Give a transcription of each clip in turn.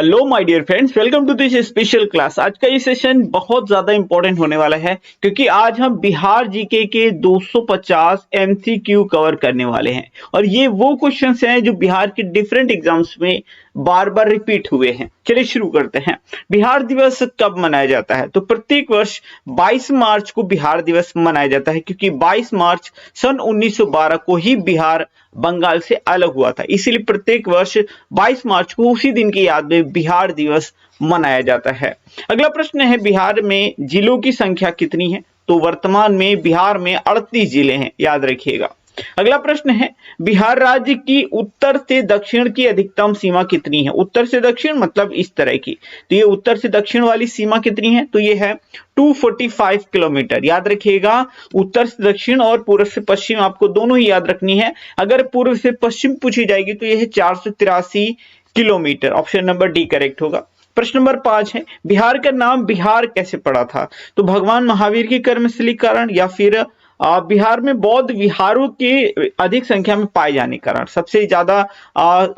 Hello my dear friends, welcome to this special class. आज का ये सेशन बहुत ज्यादा इंपॉर्टेंट होने वाला है क्योंकि आज हम बिहार जीके के 250 एमसीक्यू कवर करने वाले हैं और ये वो क्वेश्चंस हैं जो बिहार के डिफरेंट एग्जाम्स में बार बार रिपीट हुए हैं। चलिए शुरू करते हैं। बिहार दिवस कब मनाया जाता है? तो प्रत्येक वर्ष 22 मार्च को बिहार दिवस मनाया जाता है क्योंकि 22 मार्च सन 1912 को ही बिहार बंगाल से अलग हुआ था। इसीलिए प्रत्येक वर्ष 22 मार्च को उसी दिन की याद में बिहार दिवस मनाया जाता है। अगला प्रश्न है, बिहार में जिलों की संख्या कितनी है? तो वर्तमान में बिहार में 38 जिले हैं, याद रखिएगा। अगला प्रश्न है, बिहार राज्य की उत्तर से दक्षिण की अधिकतम सीमा कितनी है? उत्तर से दक्षिण मतलब इस तरह की, तो ये उत्तर से दक्षिण वाली सीमा कितनी है? तो ये है 245 किलोमीटर। याद रखिएगा, उत्तर से दक्षिण और पूर्व से पश्चिम आपको दोनों ही याद रखनी है। अगर पूर्व से पश्चिम पूछी जाएगी तो यह है 483 kilometre. Option number D correct होगा। प्रश्न नंबर 5 है, बिहार का नाम बिहार कैसे पड़ा था? तो भगवान महावीर की कर्मस्थली कारण या फिर बिहार में बौद्ध विहारों के अधिक संख्या में पाए जाने के कारण। सबसे ज्यादा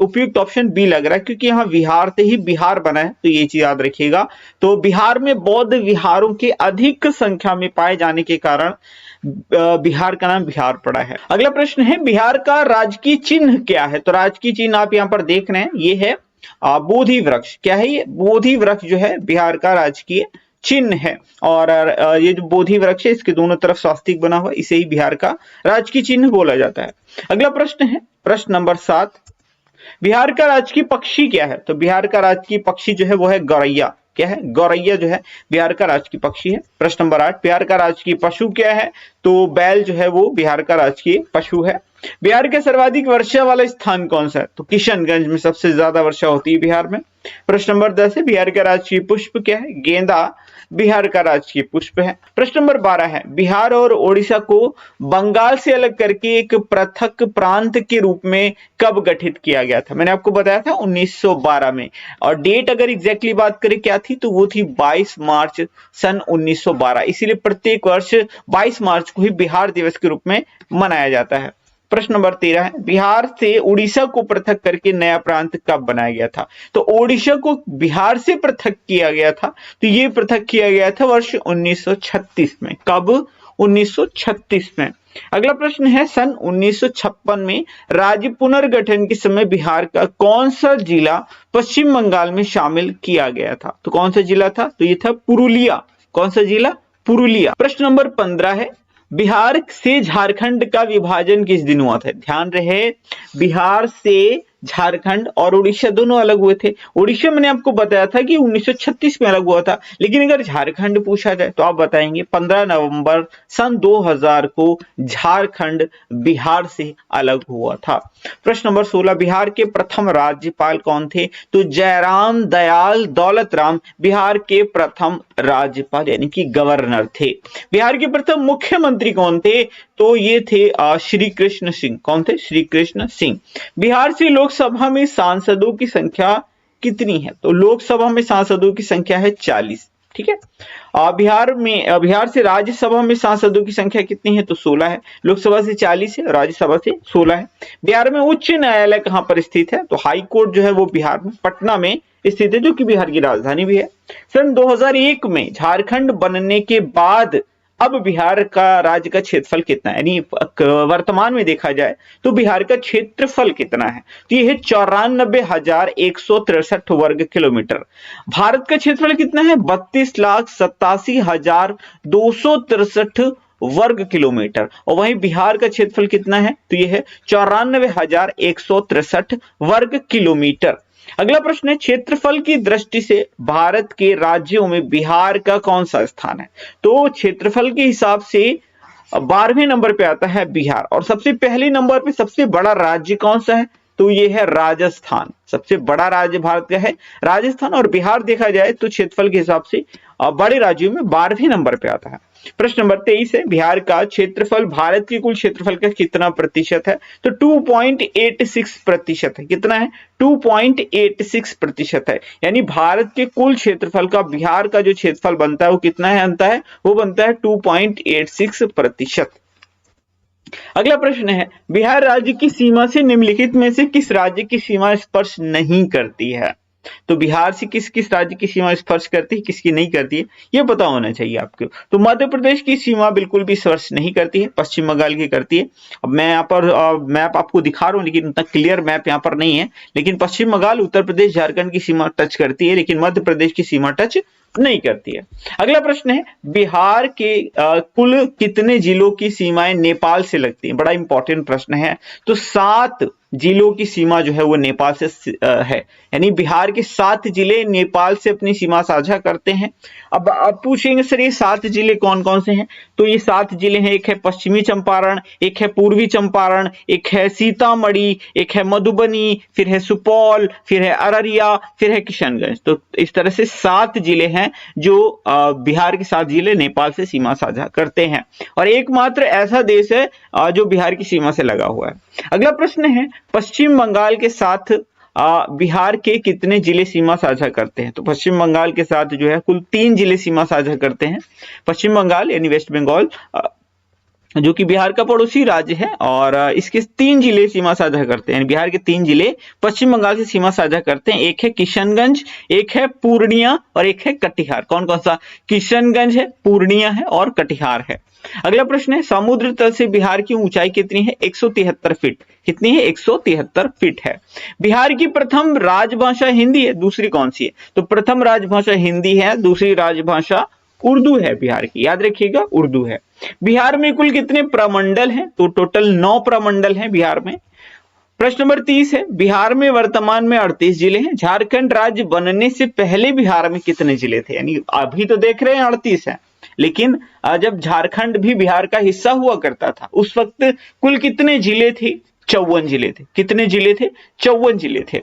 उपयुक्त ऑप्शन बी लग रहा है क्योंकि यहाँ विहार से ही बिहार बना है, तो ये चीज याद रखिएगा। तो बिहार में बौद्ध विहारों के अधिक संख्या में पाए जाने के कारण बिहार का नाम बिहार पड़ा है। अगला प्रश्न है, बिहार का राजकीय चिन्ह क्या है? तो राजकीय चिन्ह आप यहाँ पर देख रहे हैं, ये है बोधि वृक्ष। क्या है ये? बोधि वृक्ष जो है बिहार का राजकीय चिन्ह है। और ये जो बोधि वृक्ष है इसके दोनों तरफ स्वास्तिक बना हुआ, इसे ही बिहार का राजकीय चिन्ह बोला जाता है। अगला प्रश्न है, प्रश्न नंबर 7, बिहार का राजकीय पक्षी क्या है? तो बिहार का राजकीय पक्षी जो है वो है गौरैया। क्या है? गौरैया जो है बिहार का राजकीय पक्षी है। प्रश्न नंबर 8, बिहार का राजकीय पशु क्या है? तो बैल जो है वो बिहार का राजकीय पशु है। बिहार के सर्वाधिक वर्षा वाला स्थान कौन सा है? तो किशनगंज में सबसे ज्यादा वर्षा होती है बिहार में। प्रश्न नंबर 10 है, बिहार का राजकीय पुष्प क्या है? गेंदा बिहार का राजकीय पुष्प है। प्रश्न नंबर 12 है, बिहार और ओडिशा को बंगाल से अलग करके एक पृथक प्रांत के रूप में कब गठित किया गया था? मैंने आपको बताया था 1912 में, और डेट अगर एग्जैक्टली बात करें क्या थी तो वो थी 22 मार्च सन 1912। इसीलिए प्रत्येक वर्ष 22 मार्च को ही बिहार दिवस के रूप में मनाया जाता है। प्रश्न नंबर 13 है, बिहार से उड़ीसा को पृथक करके नया प्रांत कब बनाया गया था? तो ओडिशा को बिहार से पृथक किया गया था, तो ये पृथक किया गया था वर्ष 1936 में। कब? 1936 में। अगला प्रश्न है, सन 1956 में राज्य पुनर्गठन के समय बिहार का कौन सा जिला पश्चिम बंगाल में शामिल किया गया था? तो कौन सा जिला था? तो ये था पुरुलिया। कौन सा जिला? पुरुलिया। प्रश्न नंबर 15 है, बिहार से झारखंड का विभाजन किस दिन हुआ था? ध्यान रहे, बिहार से झारखंड और उड़ीसा दोनों अलग हुए थे। उड़ीसा मैंने आपको बताया था कि 1936 में अलग हुआ था, लेकिन अगर झारखंड पूछा जाए तो आप बताएंगे 15 नवंबर सन 2000 को झारखंड बिहार से अलग हुआ था। प्रश्न नंबर 16, बिहार के प्रथम राज्यपाल कौन थे? तो जयराम दयाल दौलत राम बिहार के प्रथम राज्यपाल यानी कि गवर्नर थे। बिहार के प्रथम मुख्यमंत्री कौन थे? तो ये थे श्री कृष्ण सिंह। कौन थे? श्री कृष्ण सिंह। बिहार से लोकसभा में सांसदों की संख्या कितनी है? तो लोकसभा में सांसदों की संख्या है 40। ठीक है। बिहार से राज्यसभा में सांसदों की संख्या कितनी है? तो 16 है। लोकसभा से 40 है, राज्यसभा से 16 है। बिहार में उच्च न्यायालय कहां पर स्थित है? तो हाई कोर्ट जो है वो बिहार में पटना में स्थित है, जो कि बिहार की राजधानी भी है। सन 2001 में झारखंड बनने के बाद अब बिहार का राज्य का क्षेत्रफल कितना है, यानी वर्तमान में देखा जाए तो बिहार का क्षेत्रफल कितना है? तो यह है 94,163 वर्ग किलोमीटर। भारत का क्षेत्रफल कितना है? 32,87,263 वर्ग किलोमीटर। और वहीं बिहार का क्षेत्रफल कितना है? तो यह है 94,163 वर्ग किलोमीटर। अगला प्रश्न है, क्षेत्रफल की दृष्टि से भारत के राज्यों में बिहार का कौन सा स्थान है? तो क्षेत्रफल के हिसाब से 12वें नंबर पे आता है बिहार। और सबसे पहले नंबर पे सबसे बड़ा राज्य कौन सा है? तो ये है राजस्थान। सबसे बड़ा राज्य भारत का है राजस्थान। और बिहार देखा जाए तो क्षेत्रफल के हिसाब से बड़े राज्यों में 12वें नंबर पे आता है। प्रश्न नंबर 23 है, बिहार का क्षेत्रफल भारत के कुल क्षेत्रफल का कितना प्रतिशत है? तो 2.86 प्रतिशत है। कितना है? 2.86 प्रतिशत है। यानी भारत के कुल क्षेत्रफल का बिहार का जो क्षेत्रफल बनता है वो कितना है? अंत है वो बनता है 2.86 प्रतिशत। अगला प्रश्न है, बिहार राज्य की सीमा से निम्नलिखित में से किस राज्य की सीमा स्पर्श नहीं करती है? तो बिहार से किस किस राज्य की सीमा स्पर्श करती है, किसकी नहीं करती है, ये पता होना चाहिए आपको। तो मध्य प्रदेश की सीमा बिल्कुल भी स्पर्श नहीं करती है, पश्चिम बंगाल की करती है। अब मैं यहाँ पर मैप आपको दिखा रहा हूँ, लेकिन उतना क्लियर मैप यहाँ पर नहीं है। लेकिन पश्चिम बंगाल, उत्तर प्रदेश, झारखंड की सीमा टच करती है, लेकिन मध्य प्रदेश की सीमा टच नहीं करती है। अगला प्रश्न है, बिहार के कुल कितने जिलों की सीमाएं नेपाल से लगती हैं? बड़ा इंपॉर्टेंट प्रश्न है। तो 7 जिलों की सीमा जो है वो नेपाल से है, यानी बिहार के 7 जिले नेपाल से अपनी सीमा साझा करते हैं। अब आप पूछेंगे सर ये 7 जिले कौन कौन से हैं? तो ये 7 जिले हैं, एक है पश्चिमी चंपारण, एक है पूर्वी चंपारण, एक है सीतामढ़ी, एक है मधुबनी, फिर है सुपौल, फिर है अररिया, फिर है किशनगंज। तो इस तरह से 7 जिले हैं जो बिहार के 7 जिले नेपाल से सीमा साझा करते हैं, और एकमात्र ऐसा देश है जो बिहार की सीमा से लगा हुआ है। अगला प्रश्न है, पश्चिम बंगाल के साथ बिहार के कितने जिले सीमा साझा करते हैं? तो पश्चिम बंगाल के साथ जो है कुल 3 जिले सीमा साझा करते हैं। पश्चिम बंगाल यानी वेस्ट बंगाल जो कि बिहार का पड़ोसी राज्य है, और इसके 3 जिले सीमा साझा करते हैं। बिहार के 3 जिले पश्चिम बंगाल से सीमा साझा करते हैं। एक है किशनगंज, एक है पूर्णिया, और एक है कटिहार। कौन कौन सा? किशनगंज है, पूर्णिया है, और कटिहार है। अगला प्रश्न है, समुद्र तल से बिहार की ऊंचाई कितनी है? 173 फीट। कितनी है? 173 फीट है। बिहार की प्रथम राजभाषा हिंदी है, दूसरी कौन सी है? तो प्रथम राजभाषा हिंदी है, दूसरी राजभाषा उर्दू है बिहार की, याद रखिएगा उर्दू है। बिहार में कुल कितने प्रमंडल हैं? तो टोटल 9 प्रमंडल हैं बिहार में। प्रश्न नंबर 30 है, बिहार में वर्तमान में 38 जिले हैं। झारखंड राज्य बनने से पहले बिहार में कितने जिले थे? यानी अभी तो देख रहे हैं 38 है, लेकिन जब झारखंड भी बिहार का हिस्सा हुआ करता था उस वक्त कुल कितने जिले थे? 54 जिले थे। कितने जिले थे? 54 जिले थे।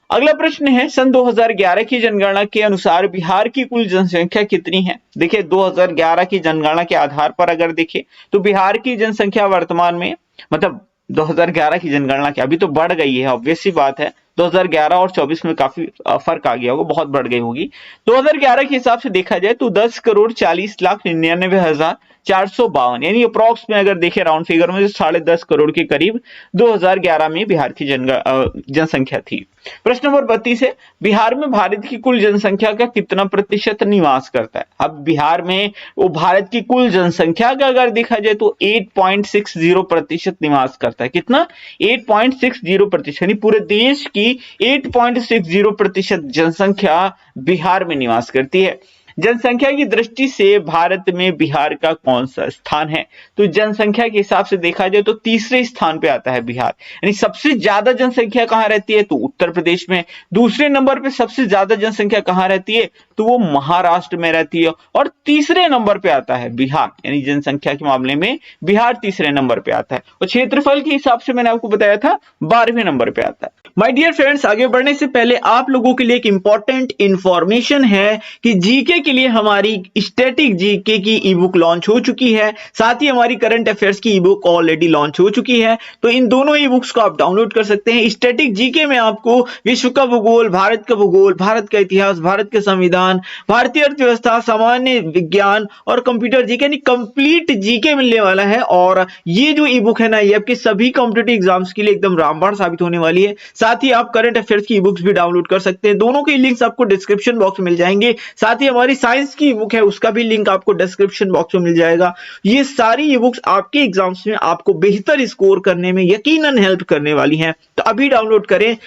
अगला प्रश्न है, सन 2011 की जनगणना के अनुसार बिहार की कुल जनसंख्या कितनी है? देखिए 2011 की जनगणना के आधार पर अगर देखें तो बिहार की जनसंख्या वर्तमान में, मतलब 2011 की जनगणना की, अभी तो बढ़ गई है, ऑब्वियस सी बात है। 2011 और 24 में काफी फर्क आ गया होगा, बहुत बढ़ गई होगी। 2011 के हिसाब से देखा जाए तो 10,40,99,452, यानी अप्रॉक्स में अगर देखें राउंड फिगर में, 10.5 करोड़ के करीब 2011 में बिहार की जनसंख्या थी। प्रश्न नंबर 32 है, बिहार में भारत की कुल जनसंख्या का कितना प्रतिशत निवास करता है? अब बिहार में वो भारत की कुल जनसंख्या का अगर देखा जाए तो 8.60% निवास करता है। कितना? 8.60%, यानी पूरे देश की 8.60% जनसंख्या बिहार में निवास करती है। जनसंख्या की दृष्टि से भारत में बिहार का कौन सा स्थान है? तो जनसंख्या के हिसाब से देखा जाए तो तीसरे स्थान पे आता है बिहार, यानी सबसे ज्यादा जनसंख्या कहां रहती है? तो उत्तर प्रदेश में। दूसरे नंबर पे सबसे ज्यादा जनसंख्या कहां रहती है? तो वो महाराष्ट्र में रहती है। और तीसरे नंबर पे आता है बिहार, यानी जनसंख्या के मामले में बिहार तीसरे नंबर पे आता है। और क्षेत्रफल के हिसाब से मैंने आपको बताया था 12वें नंबर पे आता है। माय डियर फ्रेंड्स, आगे बढ़ने से पहले आप लोगों के लिए एक इंपॉर्टेंट इंफॉर्मेशन है कि जीके के लिए हमारी स्टैटिक जीके की ई बुक लॉन्च हो चुकी है, साथ ही हमारी करंट अफेयर्स की ई बुक ऑलरेडी लॉन्च हो चुकी है। तो इन दोनों ई बुक्स को आप डाउनलोड कर सकते हैं। स्टैटिक जीके में आपको विश्व का भूगोल, भारत का भूगोल, भारत का इतिहास, भारत के संविधान, भारतीय अर्थव्यवस्था, सामान्य विज्ञान और कंप्यूटर जीके, यानी कंप्लीट जीके मिलने वाला है। और ये जो ई बुक है ना, ये आपके सभी कॉम्पिटिटिव एग्जाम्स के लिए एकदम रामबाण साबित होने वाली है। साथ ही आप करंट अफेयर्स की ई बुक्स भी डाउनलोड कर सकते हैं, दोनों के लिंक्स आपको डिस्क्रिप्शन बॉक्स में मिल जाएंगे। साथ ही हमारी साइंस की बुक है, उसका भी लिंक आपको डिस्क्रिप्शन बॉक्स में मिल जाएगा। ये सारी ई बुक्स आपके एग्जाम्स में आपको बेहतर स्कोर करने में यकीनन हेल्प करने वाली हैं। तो अभी डाउनलोड करें,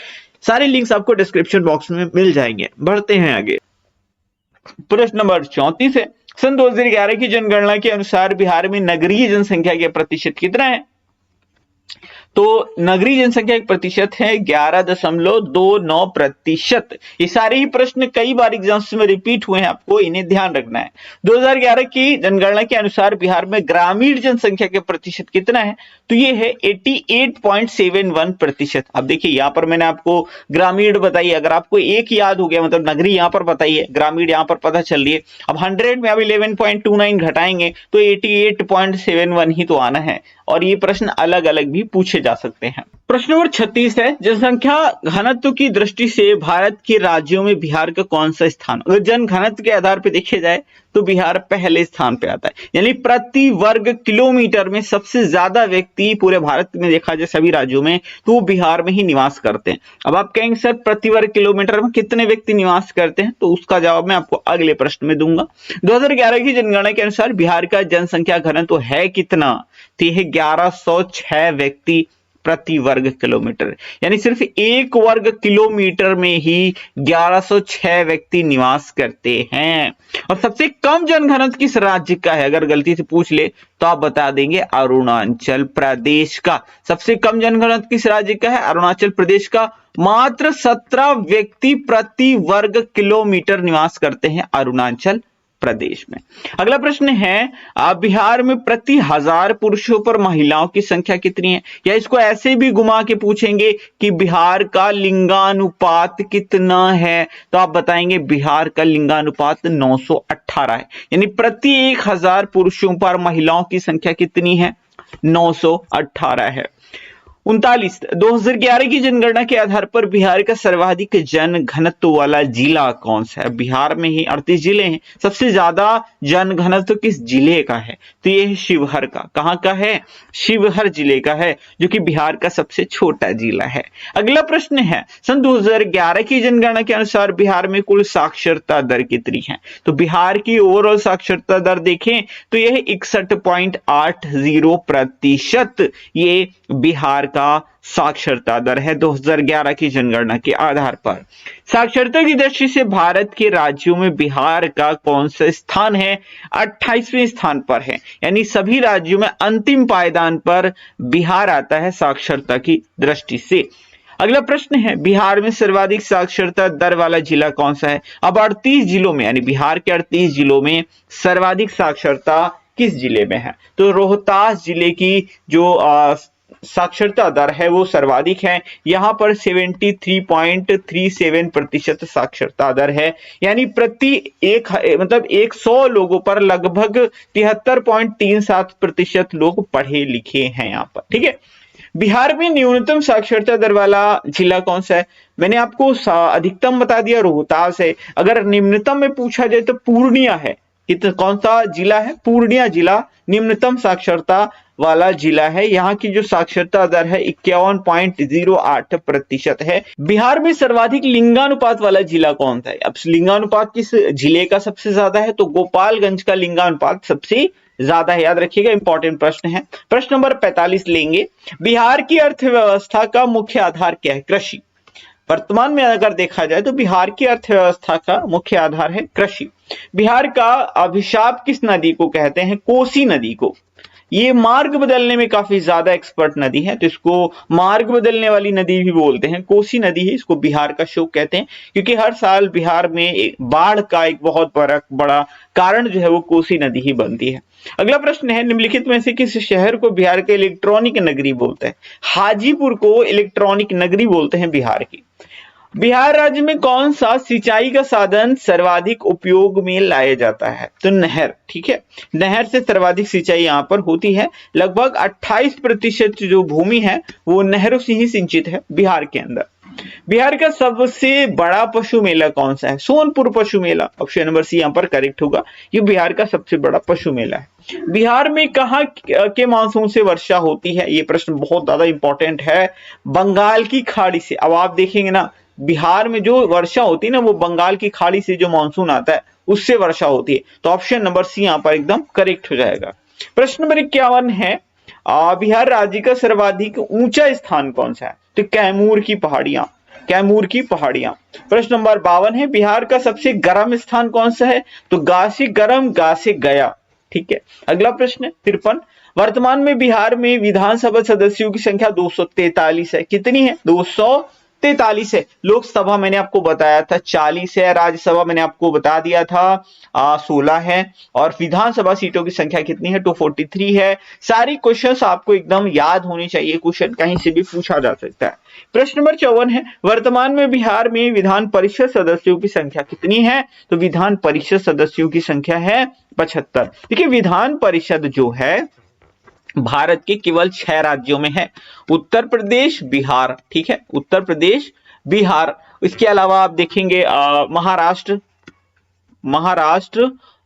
सारे लिंक्स आपको डिस्क्रिप्शन बॉक्स में मिल जाएंगे। बढ़ते हैं आगे। प्रश्न नंबर 34 है, सन 2011 की जनगणना के अनुसार बिहार में नगरीय जनसंख्या के प्रतिशत कितना है? तो नगरीय जनसंख्या का प्रतिशत है 11.29%। ये सारे ही प्रश्न कई बार एग्जाम्स में रिपीट हुए हैं, आपको इन्हें ध्यान रखना है। 2011 की जनगणना के अनुसार बिहार में ग्रामीण जनसंख्या के प्रतिशत कितना है? तो ये है 88.71%। अब देखिए यहाँ पर मैंने आपको ग्रामीण बताई, अगर आपको एक याद हो गया, मतलब नगरी यहाँ पर बताई है, ग्रामीण यहाँ पर पता चल रही है। अब 100 में अब 11.29 घटाएंगे तो 88.71 ही तो आना है। और ये प्रश्न अलग अलग भी पूछे जा सकते हैं। प्रश्न नंबर 36 है, जनसंख्या घनत्व की दृष्टि से भारत के राज्यों में बिहार का कौन सा स्थान? अगर जन घनत्व के आधार पर देखे जाए तो बिहार पहले स्थान पे आता है। यानी प्रति वर्ग किलोमीटर में सबसे ज्यादा व्यक्ति पूरे भारत में देखा जाए सभी राज्यों में तो वो बिहार में ही निवास करते हैं। अब आप कहेंगे सर प्रति वर्ग किलोमीटर में कितने व्यक्ति निवास करते हैं, तो उसका जवाब मैं आपको अगले प्रश्न में दूंगा। 2011 की जनगणना के अनुसार बिहार का जनसंख्या घनत्व है कितना, तो यह 1106 व्यक्ति प्रति वर्ग किलोमीटर, यानी सिर्फ एक वर्ग किलोमीटर में ही 1106 व्यक्ति निवास करते हैं। और सबसे कम जनघनत्व किस राज्य का है, अगर गलती से पूछ ले तो आप बता देंगे अरुणाचल प्रदेश का। सबसे कम जनघनत्व किस राज्य का है, अरुणाचल प्रदेश का। मात्र 17 व्यक्ति प्रति वर्ग किलोमीटर निवास करते हैं अरुणाचल प्रदेश में। अगला प्रश्न है, बिहार में प्रति 1000 पुरुषों पर महिलाओं की संख्या कितनी है, या इसको ऐसे भी घुमा के पूछेंगे कि बिहार का लिंगानुपात कितना है, तो आप बताएंगे बिहार का लिंगानुपात 918 है। यानी प्रति 1000 पुरुषों पर महिलाओं की संख्या कितनी है, 918 है। 2011 की जनगणना के आधार पर बिहार का सर्वाधिक जन घनत्व वाला जिला कौन सा है। बिहार में ही 38 जिले हैं, सबसे ज्यादा जन घनत्व किस जिले का है, तो ये है शिवहर का। कहां का है, शिवहर जिले का है, जो कि बिहार का सबसे छोटा जिला है। अगला प्रश्न है, सन 2011 की जनगणना के अनुसार बिहार में कुल साक्षरता दर कितनी है, तो बिहार की ओवरऑल साक्षरता दर देखें तो यह 61.80% ये बिहार का साक्षरता दर है 2011 की जनगणना के आधार पर। साक्षरता की दृष्टि से भारत के राज्यों में बिहार का कौन सा स्थान है, 28वें स्थान पर है। यानी सभी राज्यों में अंतिम पायदान पर बिहार आता है साक्षरता की दृष्टि से। अगला प्रश्न है, बिहार में सर्वाधिक साक्षरता दर वाला जिला कौन सा है। अब 38 जिलों में, यानी बिहार के 38 जिलों में सर्वाधिक साक्षरता किस जिले में है, तो रोहतास जिले की जो साक्षरता दर है वो सर्वाधिक है। यहां पर 73.37% साक्षरता दर है। यानी प्रति 100 लोगों पर लगभग 73.37% लोग पढ़े लिखे हैं यहां पर, ठीक है। बिहार में न्यूनतम साक्षरता दर वाला जिला कौन सा है, मैंने आपको अधिकतम बता दिया रोहतास है। अगर निम्नतम में पूछा जाए तो पूर्णिया है। कौन सा जिला है, पूर्णिया जिला निम्नतम साक्षरता वाला जिला है। यहाँ की जो साक्षरता दर है 51.08% है। बिहार में सर्वाधिक लिंगानुपात वाला जिला कौन सा है, अब लिंगानुपात किस जिले का सबसे ज्यादा है, तो गोपालगंज का लिंगानुपात सबसे ज्यादा है। याद रखिएगा, इंपॉर्टेंट प्रश्न है। प्रश्न नंबर 45 लेंगे, बिहार की अर्थव्यवस्था का मुख्य आधार क्या है, कृषि। वर्तमान में अगर देखा जाए तो बिहार की अर्थव्यवस्था का मुख्य आधार है कृषि। बिहार का अभिशाप किस नदी को कहते हैं, कोसी नदी को। ये मार्ग बदलने में काफी ज्यादा एक्सपर्ट नदी है, तो इसको मार्ग बदलने वाली नदी भी बोलते हैं। कोसी नदी है, इसको बिहार का शोक कहते हैं, क्योंकि हर साल बिहार में बाढ़ का एक बहुत बड़ा कारण जो है वो कोसी नदी ही बनती है। अगला प्रश्न है, निम्नलिखित में से किस शहर को बिहार के इलेक्ट्रॉनिक नगरी बोलते हैं। हाजीपुर को इलेक्ट्रॉनिक नगरी बोलते हैं बिहार की। बिहार राज्य में कौन सा सिंचाई का साधन सर्वाधिक उपयोग में लाया जाता है, तो नहर, ठीक है। नहर से सर्वाधिक सिंचाई यहाँ पर होती है। लगभग 28% जो भूमि है वो नहरों से ही सिंचित है बिहार के अंदर। बिहार का सबसे बड़ा पशु मेला कौन सा है, सोनपुर पशु मेला। ऑप्शन नंबर सी यहाँ पर करेक्ट होगा, ये बिहार का सबसे बड़ा पशु मेला है। बिहार में कहाँ के मानसून से वर्षा होती है, ये प्रश्न बहुत ज्यादा इंपॉर्टेंट है। बंगाल की खाड़ी से। अब आप देखेंगे ना, बिहार में जो वर्षा होती है ना वो बंगाल की खाड़ी से जो मानसून आता है उससे वर्षा होती है, तो ऑप्शन नंबर सी यहाँ पर एकदम करेक्ट हो जाएगा। प्रश्न नंबर 51 है, बिहार राज्य का सर्वाधिक ऊंचा स्थान कौन सा है, तो कैमूर की पहाड़ियां, कैमूर की पहाड़ियां। प्रश्न नंबर 52 है, बिहार का सबसे गर्म स्थान कौन सा है, तो गा से गर्म, गा से गया, ठीक है। अगला प्रश्न है 53, वर्तमान में बिहार में विधानसभा सदस्यों की संख्या 243 है। कितनी है, 243 है। लोकसभा मैंने आपको बताया था 40 है, राज्यसभा मैंने आपको बता दिया था 16 है, और विधानसभा सीटों की संख्या कितनी है, 243 है। सारी क्वेश्चंस आपको एकदम याद होने चाहिए, क्वेश्चन कहीं से भी पूछा जा सकता है। प्रश्न नंबर 54 है, वर्तमान में बिहार में विधान परिषद सदस्यों की संख्या कितनी है, तो विधान परिषद सदस्यों की संख्या है 75। देखिए विधान परिषद जो है भारत के केवल 6 राज्यों में है, उत्तर प्रदेश, बिहार, ठीक है, उत्तर प्रदेश, बिहार। इसके अलावा आप देखेंगे महाराष्ट्र,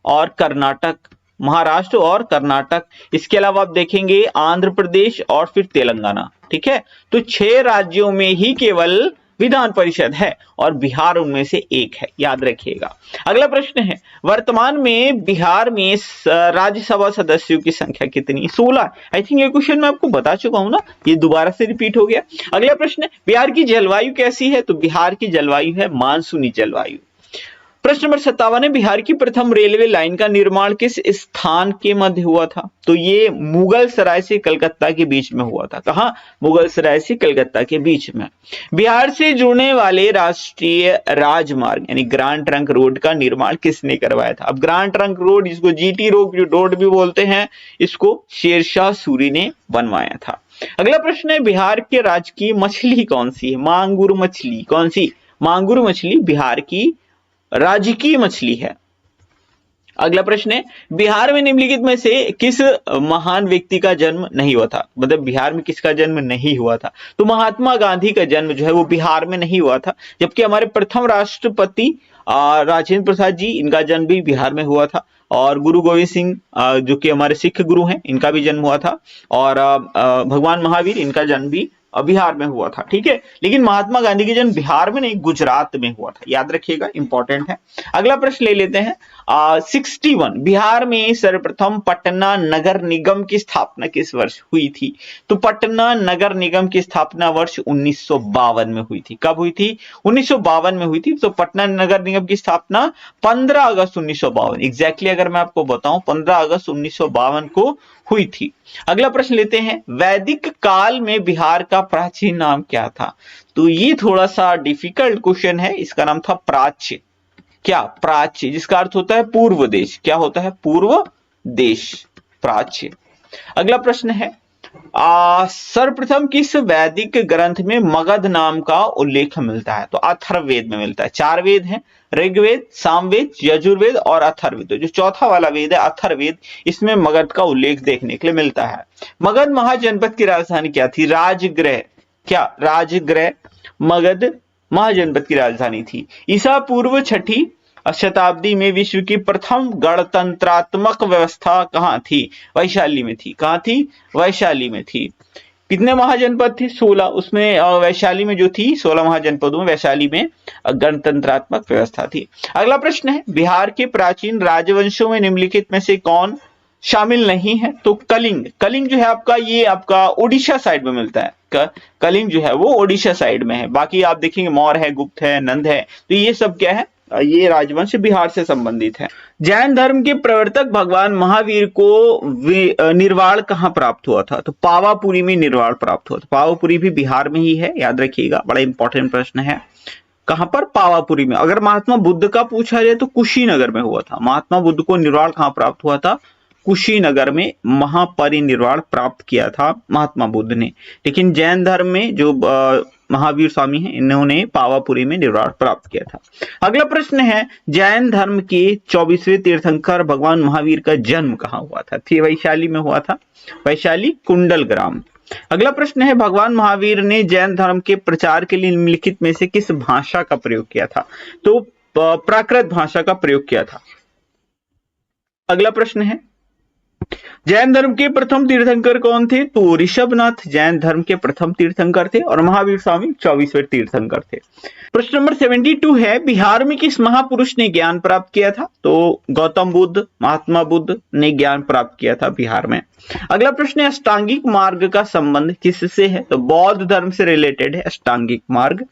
और कर्नाटक, महाराष्ट्र और कर्नाटक, इसके अलावा आप देखेंगे आंध्र प्रदेश और फिर तेलंगाना। ठीक है, तो 6 राज्यों में ही केवल विधान परिषद है और बिहार उनमें से एक है, याद रखिएगा। अगला प्रश्न है, वर्तमान में बिहार में राज्यसभा सदस्यों की संख्या कितनी? 16। आई थिंक ये क्वेश्चन मैं आपको बता चुका हूं ना, ये दोबारा से रिपीट हो गया। अगला प्रश्न है, बिहार की जलवायु कैसी है? तो बिहार की जलवायु है मानसूनी जलवायु। प्रश्न नंबर 57 है, बिहार की प्रथम रेलवे लाइन का निर्माण किस स्थान के मध्य हुआ था? तो ये मुगल सराय से कलकत्ता के बीच में हुआ था। कहां? मुगल सराय से कलकत्ता के बीच में। बिहार से जुड़ने वाले राष्ट्रीय राजमार्ग यानी ग्रांड ट्रंक रोड का निर्माण किसने करवाया था? अब ग्रांड ट्रंक रोड, इसको जीटी रोड भी बोलते हैं, इसको शेरशाह सूरी ने बनवाया था। अगला प्रश्न है, बिहार की राजकीय मछली कौन सी है? मांगुर मछली। कौन सी? मांगुर मछली बिहार की राजकीय मछली है। अगला प्रश्न है, बिहार में निम्नलिखित में से किस महान व्यक्ति का जन्म नहीं हुआ था? मतलब बिहार में किसका जन्म नहीं हुआ था? तो महात्मा गांधी का जन्म जो है वो बिहार में नहीं हुआ था, जबकि हमारे प्रथम राष्ट्रपति राजेंद्र प्रसाद जी, इनका जन्म भी बिहार में हुआ था। और गुरु गोविंद सिंह जो कि हमारे सिख गुरु हैं, इनका भी जन्म हुआ था। और भगवान महावीर, इनका जन्म भी बिहार में हुआ था। ठीक है, लेकिन महात्मा गांधी का जन्म बिहार में नहीं, गुजरात में हुआ था, याद रखिएगा, इंपॉर्टेंट है। अगला प्रश्न ले लेते हैं 61, बिहार में सर्वप्रथम पटना नगर निगम की स्थापना किस वर्ष हुई थी? तो पटना नगर निगम की स्थापना वर्ष 1952 में हुई थी। कब हुई थी? 1952 में हुई थी। तो पटना नगर निगम की स्थापना 15 अगस्त 1952, एग्जैक्टली अगर मैं आपको बताऊं 15 अगस्त 1952 को हुई थी। अगला प्रश्न लेते हैं, वैदिक काल में बिहार का प्राचीन नाम क्या था? तो ये थोड़ा सा डिफिकल्ट क्वेश्चन है, इसका नाम था प्राच्य। क्या? प्राच्य, जिसका अर्थ होता है पूर्व देश। क्या होता है? पूर्व देश, प्राच्य। अगला प्रश्न है, सर्वप्रथम किस वैदिक ग्रंथ में मगध नाम का उल्लेख मिलता है? तो अथर्ववेद में मिलता है। 4 वेद हैं, ऋग्वेद, सामवेद, यजुर्वेद और अथर्ववेद। जो चौथा वाला वेद है अथर्ववेद, इसमें मगध का उल्लेख देखने के लिए मिलता है। मगध महाजनपद की राजधानी क्या थी? राजगृह। क्या? राजगृह मगध महाजनपद की राजधानी थी। ईसा पूर्व 6ठी शताब्दी में विश्व की प्रथम गणतंत्रात्मक व्यवस्था कहां थी? वैशाली में थी। कहां थी? वैशाली में थी। कितने महाजनपद थे? 16। उसमें वैशाली में जो थी 16 महाजनपदों में वैशाली में गणतंत्रात्मक व्यवस्था थी। अगला प्रश्न है, बिहार के प्राचीन राजवंशों में निम्नलिखित में से कौन शामिल नहीं है? तो कलिंग। कलिंग जो है आपका, ये आपका उड़ीसा साइड में मिलता है। कलिंग जो है वो उड़ीसा साइड में है। बाकी आप देखेंगे मौर्य है, गुप्त है, नंद है, तो ये सब क्या है? ये राजवंश बिहार से संबंधित है। जैन धर्म के प्रवर्तक भगवान महावीर को निर्वाण कहां प्राप्त हुआ था? तो पावापुरी में निर्वाण प्राप्त हुआ था। पावापुरी भी बिहार में ही है, याद रखिएगा, बड़ा इंपॉर्टेंट प्रश्न है। कहां पर? पावापुरी में। अगर महात्मा बुद्ध का पूछा जाए तो कुशीनगर में हुआ था। महात्मा बुद्ध को निर्वाण कहां प्राप्त हुआ था? कुशीनगर में महापरिनिर्वाण प्राप्त किया था महात्मा बुद्ध ने। लेकिन जैन धर्म में जो महावीर स्वामी हैं, इन्होंने पावापुरी में निर्वाण प्राप्त किया था। अगला प्रश्न है, जैन धर्म के 24वें तीर्थंकर भगवान महावीर का जन्म कहां हुआ था? वैशाली में हुआ था, वैशाली कुंडल ग्राम। अगला प्रश्न है, भगवान महावीर ने जैन धर्म के प्रचार के लिए निम्नलिखित में से किस भाषा का प्रयोग किया था? तो प्राकृत भाषा का प्रयोग किया था। अगला प्रश्न है, जैन धर्म के प्रथम तीर्थंकर कौन थे? तो ऋषभनाथ जैन धर्म के प्रथम तीर्थंकर थे और महावीर स्वामी 24वें तीर्थंकर थे। प्रश्न नंबर 72 है, बिहार में किस महापुरुष ने ज्ञान प्राप्त किया था? तो गौतम बुद्ध, महात्मा बुद्ध ने ज्ञान प्राप्त किया था बिहार में। अगला प्रश्न है, अष्टांगिक मार्ग का संबंध किससे है? तो बौद्ध धर्म से रिलेटेड है अष्टांगिक मार्ग।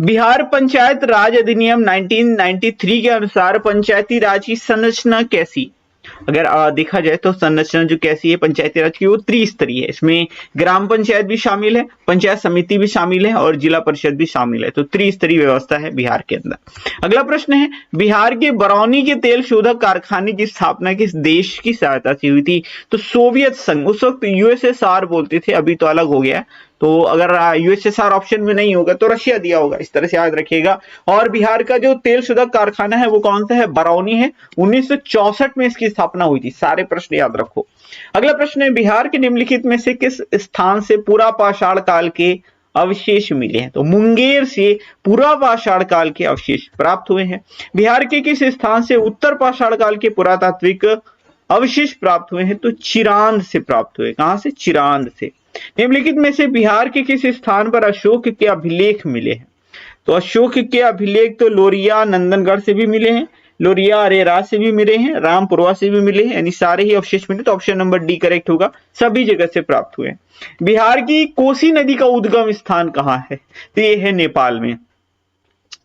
बिहार पंचायत राज अधिनियम 1993 के अनुसार पंचायती राज की संरचना कैसी? अगर देखा जाए तो संरचना जो कैसी है पंचायती राज की, वो त्रिस्तरीय है। इसमें ग्राम पंचायत भी शामिल है, पंचायत समिति भी शामिल है और जिला परिषद भी शामिल है। तो त्रिस्तरीय व्यवस्था है बिहार के अंदर। अगला प्रश्न है, बिहार के बरौनी के तेल शोधक कारखाने की स्थापना किस देश की सहायता से हुई थी? तो सोवियत संघ, उस वक्त यूएसएसआर बोलते थे, अभी तो अलग हो गया। तो अगर यूएसएसआर ऑप्शन में नहीं होगा तो रशिया दिया होगा, इस तरह से याद रखिएगा। और बिहार का जो तेल शोधक कारखाना है वो कौन सा है? बरौनी है। 1964 में इसकी स्थापना हुई थी। सारे प्रश्न याद रखो। अगला प्रश्न है, बिहार के निम्नलिखित में से किस स्थान से पुरा पाषाण काल के अवशेष मिले हैं। तो मुंगेर से पूर्व पाषाण काल के अवशेष प्राप्त हुए हैं। बिहार के किस स्थान से उत्तर पाषाण काल के पुरातात्विक अवशेष प्राप्त हुए हैं? तो चिरांद से प्राप्त हुए। कहां से? चिरांद से। निम्नलिखित में से बिहार के किस स्थान पर अशोक के अभिलेख मिले हैं? तो अशोक के अभिलेख तो लोरिया नंदनगढ़ से भी मिले हैं, लोरिया अरेरा से भी मिले हैं, रामपुरवा से भी मिले हैं, यानी सारे ही अवशेष मिले। तो ऑप्शन नंबर डी करेक्ट होगा, सभी जगह से प्राप्त हुए। बिहार की कोसी नदी का उद्गम स्थान कहां है? तो ये है नेपाल में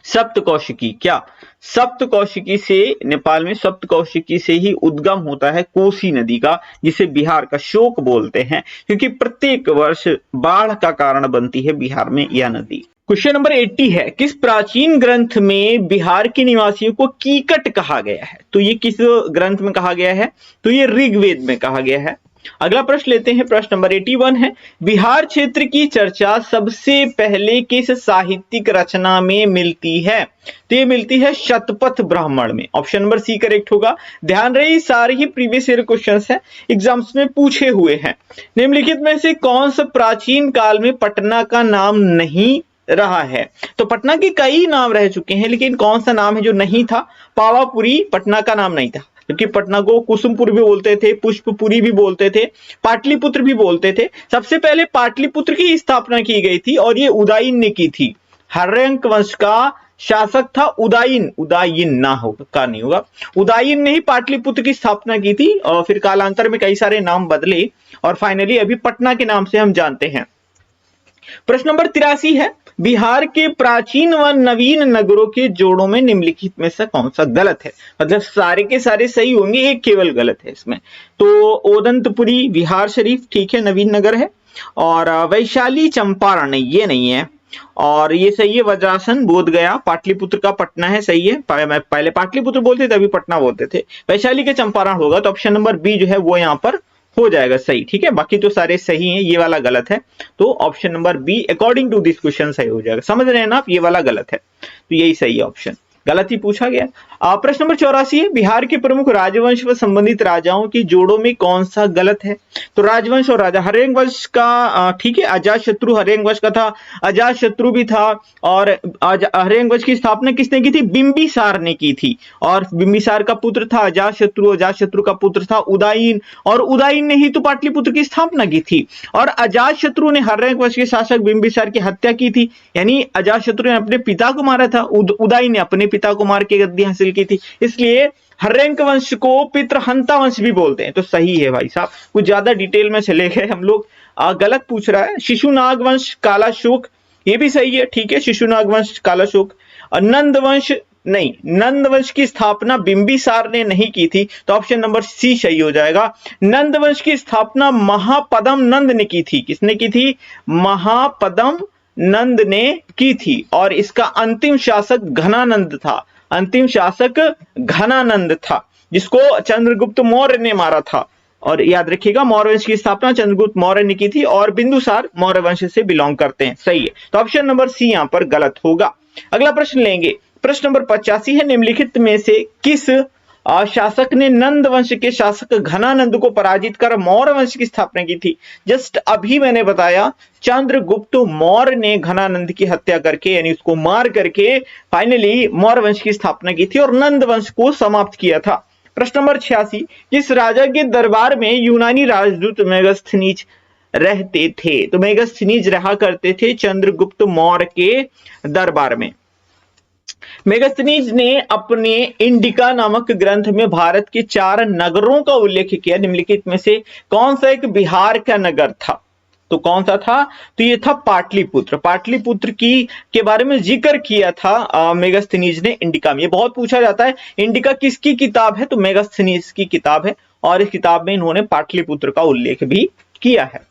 सप्तकौशिकी। क्या? सप्तकौशिकी से, नेपाल में सप्तकौशिकी से ही उद्गम होता है कोसी नदी का, जिसे बिहार का शोक बोलते हैं, क्योंकि प्रत्येक वर्ष बाढ़ का कारण बनती है बिहार में यह नदी। क्वेश्चन नंबर 80 है, किस प्राचीन ग्रंथ में बिहार के निवासियों को कीकट कहा गया है? तो ये किस ग्रंथ में कहा गया है? तो ये ऋग्वेद में कहा गया है। अगला प्रश्न लेते हैं, प्रश्न नंबर 81 है, बिहार क्षेत्र की चर्चा सबसे पहले किस साहित्यिक रचना में मिलती है? तो ये मिलती है शतपथ ब्राह्मण में। ऑप्शन नंबर सी करेक्ट होगा। ध्यान रहे, सारे ही प्रीवियस ईयर क्वेश्चंस हैं, एग्जाम्स में पूछे हुए हैं। निम्नलिखित में से कौन सा प्राचीन काल में पटना का नाम नहीं रहा है? तो पटना के कई नाम रह चुके हैं, लेकिन कौन सा नाम है जो नहीं था? पावापुरी पटना का नाम नहीं था, क्योंकि पटना को कुसुमपुर भी बोलते थे, पुष्पपुरी भी बोलते थे, पाटलिपुत्र भी बोलते थे। सबसे पहले पाटलिपुत्र की स्थापना की गई थी और ये उदयन ने की थी। हर्यंक वंश का शासक था उदयन, उदयन ना होगा का नहीं होगा, उदयन ने ही पाटलिपुत्र की स्थापना की थी और फिर कालांतर में कई सारे नाम बदले और फाइनली अभी पटना के नाम से हम जानते हैं। प्रश्न नंबर 83 है, बिहार के प्राचीन व नवीन नगरों के जोड़ों में निम्नलिखित में से कौन सा गलत है? मतलब सारे के सारे सही होंगे, एक केवल गलत है इसमें। तो ओदंतपुरी बिहार शरीफ ठीक है, नवीन नगर है। और वैशाली चंपारण ये नहीं है, और ये सही है वज्रासन बोध गया, पाटलिपुत्र का पटना है, सही है। पहले पाटलिपुत्र बोलते थे, अभी पटना बोलते थे। वैशाली के चंपारण होगा, तो ऑप्शन नंबर बी जो है वो यहाँ पर हो जाएगा सही। ठीक है, बाकी तो सारे सही हैं, ये वाला गलत है। तो option number B according to this question सही हो जाएगा। समझ रहे हैं ना आप, ये वाला गलत है, तो यही सही है ऑप्शन। गलत ही पूछा गया। प्रश्न नंबर 84 है, बिहार के प्रमुख राजवंश व संबंधित राजाओं की जोड़ों में कौन सा गलत है? तो राजवंश और राजा, हर्यंक वंश का ठीक है, अजातशत्रु हर्यंक वंश का था, अजातशत्रु भी था। और हर्यंक वंश की स्थापना किसने की थी? बिंबिसार ने की थी, और बिंबिसार का पुत्र था अजातशत्रु, अजातशत्रु का पुत्र था उदयन, और उदयन ने ही तो पाटलिपुत्र की स्थापना की थी। और अजातशत्रु ने हर्यंक वंश के शासक बिंबिसार की हत्या की थी, यानी अजातशत्रु ने अपने पिता को मारा था, उदयन ने अपने पिता को मार के गद्दी हासिल की थी, इसलिए हर्यंक वंश को पितृहंता वंश भी बोलते हैं। तो सही है भाई साहब, कुछ ज्यादा डिटेल में चले गए हम लोग। गलत पूछ रहा है। शिशुनाग वंश कालाशोक, ये भी सही है, ठीक है, शिशुनाग वंश कालाशोक। नंद वंश नहीं, नंद वंश की स्थापना बिंबिसार ने नहीं की थी, तो ऑप्शन नंबर सी सही हो जाएगा। नंद वंश की स्थापना महापदम नंद ने की थी। किसने की थी? महापदम नंद ने की थी, और इसका अंतिम शासक घनानंद था। अंतिम शासक घनानंद था, जिसको चंद्रगुप्त मौर्य ने मारा था। और याद रखिएगा, मौर्य वंश की स्थापना चंद्रगुप्त मौर्य ने की थी, और बिंदुसार मौर्य वंश से बिलोंग करते हैं। सही है, तो ऑप्शन नंबर सी यहां पर गलत होगा। अगला प्रश्न लेंगे, प्रश्न नंबर 85 है, निम्नलिखित में से किस शासक ने नंद वंश के शासक घनानंद को पराजित कर मौर्य वंश की स्थापना की थी? जस्ट अभी मैंने बताया, चंद्रगुप्त मौर्य ने घनानंद की हत्या करके, यानी उसको मार करके फाइनली मौर्य वंश की स्थापना की थी और नंद वंश को समाप्त किया था। प्रश्न नंबर 86, किस राजा के दरबार में यूनानी राजदूत मेगास्थनीज रहते थे? तो मेगास्थनीज रहा करते थे चंद्रगुप्त मौर्य के दरबार में। मेगास्थनीज ने अपने इंडिका नामक ग्रंथ में भारत के 4 नगरों का उल्लेख किया। निम्नलिखित में से कौन सा एक बिहार का नगर था? तो कौन सा था? तो ये था पाटलिपुत्र। पाटलिपुत्र की के बारे में जिक्र किया था मेगास्थनीज ने इंडिका में। ये बहुत पूछा जाता है, इंडिका किसकी किताब है? तो मेगास्थनीज की किताब है, और इस किताब में इन्होंने पाटलिपुत्र का उल्लेख भी किया है।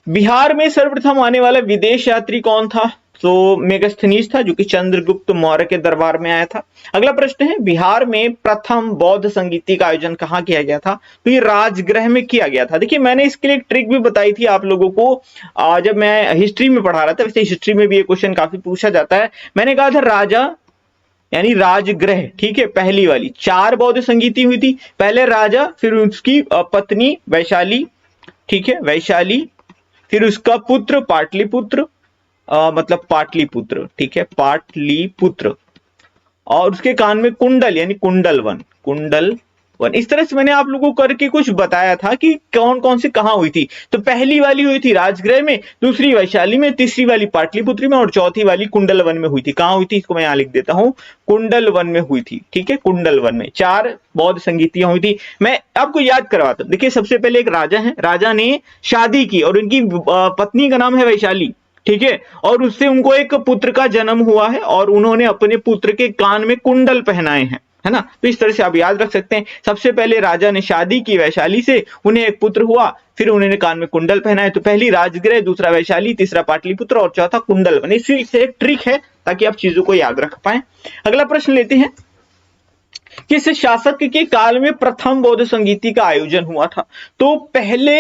बिहार में सर्वप्रथम आने वाला विदेश यात्री कौन था? तो मेगास्थनीज था, जो कि चंद्रगुप्त मौर्य के दरबार में आया था। अगला प्रश्न है, बिहार में प्रथम बौद्ध संगीति का आयोजन कहाँ किया गया था? तो ये राजगृह में किया गया था। देखिए, मैंने इसके लिए एक ट्रिक भी बताई थी आप लोगों को जब मैं हिस्ट्री में पढ़ा रहा था। वैसे हिस्ट्री में भी ये क्वेश्चन काफी पूछा जाता है। मैंने कहा था राजा यानी राजगृह, ठीक है, पहली वाली 4 बौद्ध संगीति हुई थी। पहले राजा, फिर उसकी पत्नी वैशाली, ठीक है, वैशाली, फिर उसका पुत्र पाटलिपुत्र, मतलब पाटलिपुत्र, ठीक है, पाटलिपुत्र। और उसके कान में कुंडल यानी कुंडल वन, कुंडल वन। इस तरह से मैंने आप लोगों को करके कुछ बताया था कि कौन कौन सी कहां हुई थी। तो पहली वाली हुई थी राजगृह में, दूसरी वैशाली में, तीसरी वाली पाटलिपुत्र में और चौथी वाली कुंडल वन में हुई थी। कहां हुई थी इसको मैं यहां लिख देता हूं, कुंडल वन में हुई थी, ठीक है, कुंडल वन में 4 बौद्ध संगीतियां हुई थी। मैं आपको याद करवाता हूं। देखिए सबसे पहले एक राजा है, राजा ने शादी की और उनकी पत्नी का नाम है वैशाली, ठीक है, और उससे उनको एक पुत्र का जन्म हुआ है और उन्होंने अपने पुत्र के कान में कुंडल पहनाए हैं, है ना। तो इस तरह से आप याद रख सकते हैं। सबसे पहले राजा ने शादी की वैशाली से, उन्हें एक पुत्र हुआ, फिर उन्होंने कान में कुंडल पहनाए। तो पहली राजगृह, दूसरा वैशाली, तीसरा पाटलिपुत्र और चौथा कुंडल वन। इसी से एक ट्रिक है ताकि आप चीजों को याद रख पाए। अगला प्रश्न लेते हैं, किस शासक के काल में प्रथम बौद्ध संगीति का आयोजन हुआ था? तो पहले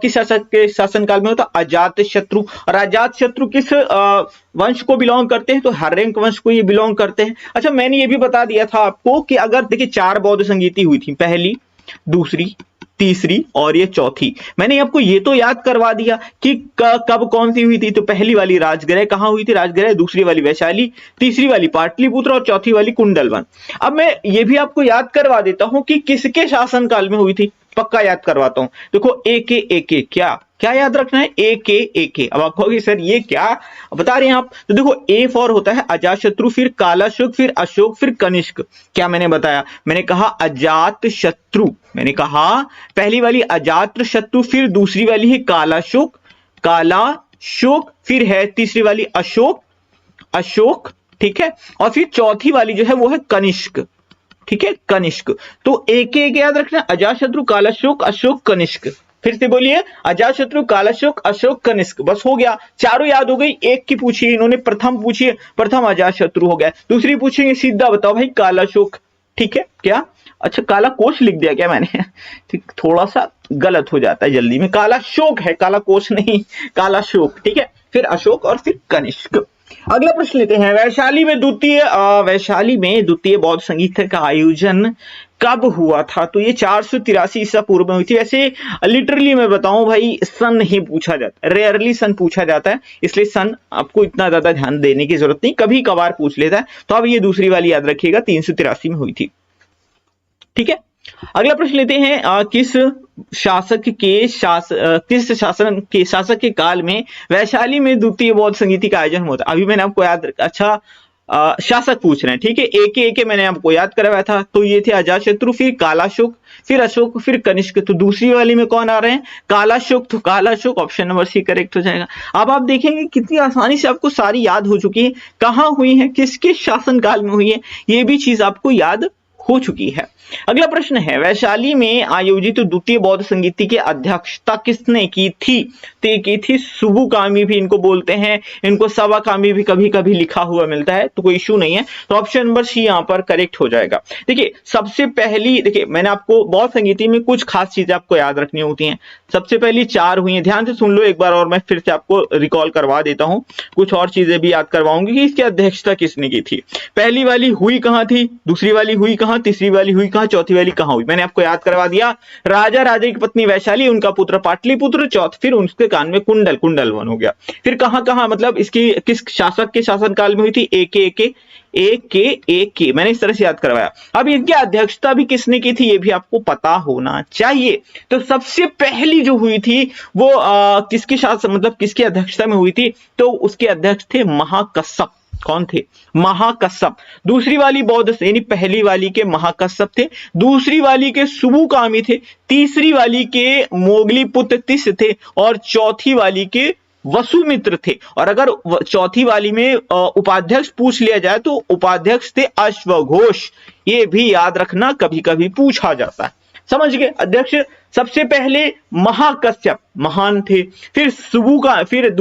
किस शासक के शासनकाल में होता? अजात शत्रु। और अजात शत्रु किस वंश को बिलोंग करते हैं? तो हर्यंक वंश को ये बिलोंग करते हैं। अच्छा, मैंने ये भी बता दिया था आपको कि अगर देखिए 4 बौद्ध संगीति हुई थी, पहली, दूसरी, तीसरी और ये चौथी। मैंने आपको ये तो याद करवा दिया कि कब कौन सी हुई थी। तो पहली वाली राजगृह कहां हुई थी? राजगृह। दूसरी वाली वैशाली, तीसरी वाली पाटलिपुत्र और चौथी वाली कुंडलवन। अब मैं ये भी आपको याद करवा देता हूं कि किसके शासनकाल में हुई थी। पक्का याद करवाता हूं। देखो एके क्या क्या याद रखना है? एके। अब आप कहोगे सर ये क्या बता रहे हैं आप? तो देखो ए फॉर होता है अजातशत्रु, फिर कालाशोक, फिर अशोक, फिर कनिष्क। क्या मैंने बताया? मैंने कहा अजात शत्रु, मैंने कहा पहली वाली अजात शत्रु, फिर दूसरी वाली है कालाशोक, फिर है तीसरी वाली अशोक, ठीक है, और फिर चौथी वाली जो है वो है कनिष्क, ठीक है, कनिष्क। तो एक याद रखना, अजातशत्रु, कालाशोक, अशोक, कनिष्क। फिर से बोलिए, अजातशत्रु, कालाशोक, अशोक, कनिष्क। बस हो गया, चारों याद हो गई। एक की पूछिए इन्होंने, प्रथम पूछिए, प्रथम अजातशत्रु हो गया। दूसरी पूछेंगे, सीधा बताओ भाई, कालाशोक, ठीक है क्या? अच्छा, काला कोश लिख दिया क्या मैंने? ठीक, थोड़ा सा गलत हो जाता है जल्दी में। काला शोक है, काला कोश नहीं, काला शोक, ठीक है। फिर अशोक और फिर कनिष्क। अगला प्रश्न लेते हैं, वैशाली में द्वितीय बौद्ध संगीत का आयोजन कब हुआ था? तो ये 483 ईसा पूर्व में हुई थी। वैसे लिटरली मैं बताऊं भाई, सन नहीं पूछा जाता, रेयरली सन पूछा जाता है, इसलिए सन आपको इतना ज्यादा ध्यान देने की जरूरत नहीं, कभी कभार पूछ लेता है। तो अब ये दूसरी वाली याद रखिएगा, 383 में हुई थी, ठीक है। अगला प्रश्न लेते हैं, किस शासक के काल में वैशाली में द्वितीय बौद्ध संगीति का आयोजन हुआ था? अभी मैंने आपको याद, अच्छा शासक पूछ रहे हैं, ठीक है। एक मैंने आपको याद करवाया था। तो ये थे अजातशत्रु, फिर कालाशोक, फिर अशोक, फिर कनिष्क। तो दूसरी वाली में कौन आ रहे हैं? कालाशोक। तो Kalashoka option number C correct हो जाएगा। अब आप देखेंगे कितनी आसानी से आपको सारी याद हो चुकी है, कहां हुई है, किसके शासनकाल में हुई है, ये भी चीज आपको याद हो चुकी है। अगला प्रश्न है, वैशाली में आयोजित द्वितीय बौद्ध संगीति की अध्यक्षता किसने की थी? तो ये की थी सुबुकामी भी इनको बोलते हैं, इनको सवाकामी भी कभी कभी लिखा हुआ मिलता है, तो कोई इशू नहीं है। तो ऑप्शन नंबर सी यहां पर करेक्ट हो जाएगा। देखिए सबसे पहली, देखिए मैंने आपको बौद्ध संगीति में कुछ खास चीजें आपको याद रखनी होती हैं। सबसे पहली 4 हुई है, ध्यान से सुन लो एक बार और मैं फिर से आपको रिकॉल करवा देता हूं। कुछ और चीजें भी याद करवाऊंगी कि इसकी अध्यक्षता किसने की थी। पहली वाली हुई कहां थी, दूसरी वाली हुई कहां, तीसरी वाली हुई कहां, चौथी वाली कहां हुई? मैंने आपको याद करवा दिया, राजा की पत्नी वैशाली, उनका पुत्र पाटलिपुत्र, चौथ फिर उनके कान में कुंडल वन हो गया। फिर कहां मतलब इसकी किस शासक के शासनकाल में हुई थी? एक मैंने इस तरह से याद करवाया। अब इनकी अध्यक्षता भी किसने की थी ये भी आपको पता होना चाहिए। तो सबसे पहली जो हुई थी वो किसकी शासन मतलब किसकी अध्यक्षता में हुई थी? तो उसके अध्यक्ष थे महाकश्यप। कौन थे? महाकश्यप। दूसरी वाली बौद्ध यानी पहली वाली के महाकश्यप थे, दूसरी वाली के सुबुकामी थे, तीसरी वाली के मोगलीपुत्र तिस थे और चौथी वाली के वसुमित्र थे। और अगर चौथी वाली में उपाध्यक्ष पूछ लिया जाए तो उपाध्यक्ष थे अश्वघोष। ये भी याद रखना, कभी कभी पूछा जाता है, समझ गए। अध्यक्ष सबसे पहले महाकश्यप, महान थे, फिर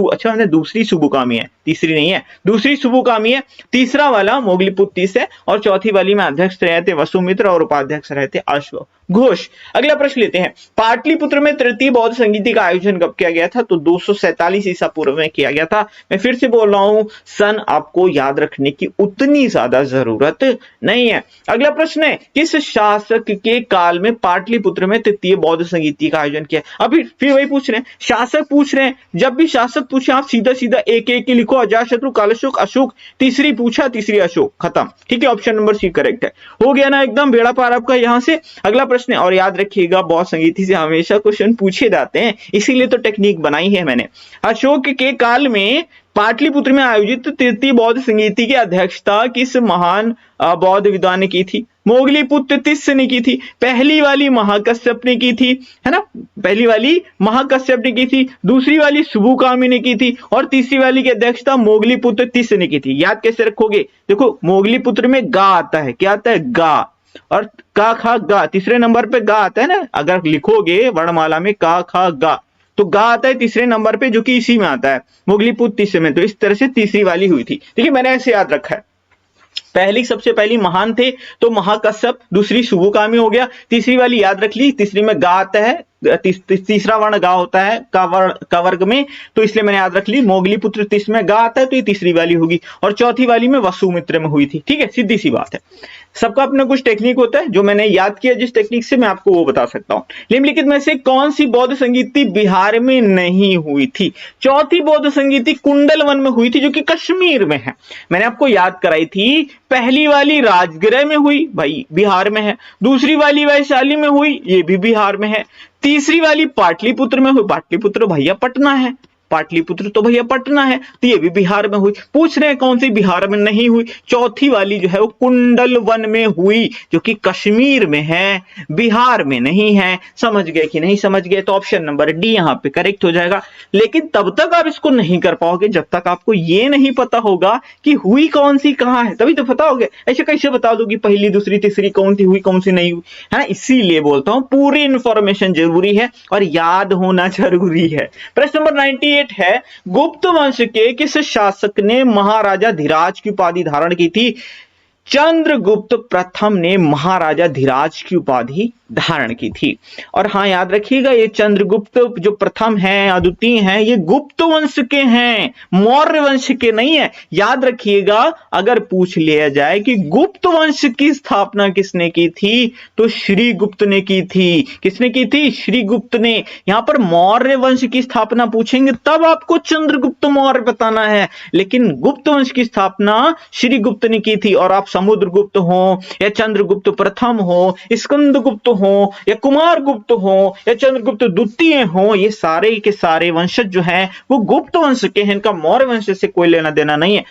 अच्छा दूसरी सुबुकामी है, तीसरी नहीं है, दूसरी सुबुकामी है, तीसरा वाला मोगलीपुत्र तिस है और चौथी वाली में अध्यक्ष रहे थे वसुमित्र और उपाध्यक्ष रहे थे अश्वघोष। अगला प्रश्न लेते हैं, पाटलिपुत्र में तृतीय बौद्ध संगीति का आयोजन कब किया गया था? तो 247 ईसा पूर्व में किया गया था। मैं फिर से बोल रहा हूं, सन आपको याद रखने की उतनी ज्यादा जरूरत नहीं है। अगला प्रश्न है, किस शासक के काल में पाटलिपुत्र में तृतीय बौद्ध बौद्ध संगीति का आयोजन किया? अभी फिर वही पूछ रहे हैं, शासक पूछ रहे हैं। जब भी शासक पूछे आप सीधा सीधा एक एक ही लिखो, अजातशत्रु, कालाशोक, अशोक। तीसरी पूछा, तीसरी अशोक, खत्म। ठीक है, ऑप्शन नंबर सी करेक्ट है। हो गया ना एकदम बेड़ा पार आपका यहाँ से। अगला प्रश्न है, और याद रखिएगा बौद्ध संगीति से हमेशा क्वेश्चन पूछे जाते हैं, इसीलिए तो टेक्निक बनाई है मैंने। अशोक के काल में पाटलिपुत्र में आयोजित तृतीय बौद्ध संगीति की अध्यक्षता किस महान बौद्ध विद्वान ने की थी? मोगलीपुत्र तिस्य ने की थी। पहली वाली महाकश्यप ने की थी, है ना, पहली वाली महाकश्यप ने की थी, दूसरी वाली सुबुकामी ने की थी, और तीसरी वाली की अध्यक्षता मोगलीपुत्र तिस्य ने की थी। याद कैसे रखोगे? देखो मोगलीपुत्र में गा आता है, क्या आता है? गा, और का खा गा, तीसरे नंबर पे गा आता है ना। अगर लिखोगे वर्णमाला में का खा गा, तो गा आता है तीसरे नंबर पे, जो कि इसी में आता है, मोगलीपुत्र तिस्य में। तो इस तरह से तीसरी वाली हुई थी। देखिए मैंने ऐसे याद रखा है, पहली सबसे पहली महान थे तो महाकश्यप, दूसरी सुबुकामी हो गया, तीसरी वाली याद रख ली, तीसरी में गा आता है, तीसरा वर्ण गा होता है का वर्ग में, तो इसलिए मैंने याद रख ली मोगलीपुत्र तिस्य में गा आता है, तो ये तीसरी वाली होगी। और चौथी वाली में वसुमित्र में हुई थी। ठीक है, सीधी सी बात है। सबका अपना कुछ टेक्निक होता है, जो मैंने याद किया जिस टेक्निक से मैं आपको वो बता सकता हूं। निम्नलिखित में से कौन सी बौद्ध संगीति बिहार में नहीं हुई थी? चौथी बौद्ध संगीति कुंडलवन में हुई थी, जो कि कश्मीर में है। मैंने आपको याद कराई थी, पहली वाली राजगृह में हुई, भाई बिहार में है। दूसरी वाली वैशाली में हुई, ये भी बिहार में है। तीसरी वाली पाटलिपुत्र में हुई, पाटलिपुत्र भैया पटना है, पाटलिपुत्र तो भैया पटना है, तो ये भी बिहार में हुई। पूछ रहे हैं कौन सी बिहार में नहीं हुई? चौथी वाली जो है वो कुंडलवन में हुई, जो कि कश्मीर में है, बिहार में नहीं है। समझ गए कि नहीं समझ गए? तो ऑप्शन नंबर डी यहाँ पे करेक्ट हो जाएगा। लेकिन तब तक आप इसको नहीं कर पाओगे जब तक आपको ये नहीं पता होगा कि हुई कौन सी कहाँ है, तभी तो पता होगे। ऐसे कैसे बता दो कि पहली दूसरी तीसरी कौन सी हुई कौन सी नहीं हुई, है ना? इसीलिए बोलता हूं पूरी इंफॉर्मेशन जरूरी है और याद होना जरूरी है। प्रश्न नंबर 98 है, गुप्त वंश के किस शासक ने महाराजा धीराज की उपाधि धारण की थी? चंद्रगुप्त प्रथम ने महाराजा धीराज की उपाधि धारण की थी। और हाँ याद रखिएगा, ये चंद्रगुप्त जो प्रथम है, अद्वितीय है, ये गुप्त वंश के हैं, मौर्य वंश के नहीं है। याद रखिएगा, अगर पूछ लिया जाए कि गुप्त वंश की स्थापना किसने की थी, तो श्रीगुप्त ने की थी। किसने की थी? श्रीगुप्त ने। यहां पर मौर्य वंश की स्थापना पूछेंगे तब आपको चंद्रगुप्त मौर्य बताना है, लेकिन गुप्त वंश की स्थापना श्रीगुप्त ने की थी। और आप समुद्रगुप्त हो या चंद्रगुप्त प्रथम हो, स्कंदगुप्त हो या कुमारगुप्त हो या चंद्रगुप्त द्वितीय हो, ये सारे के सारे वंशज जो हैं वो गुप्त वंश के हैं, इनका मौर्य वंश से कोई लेना देना नहीं है।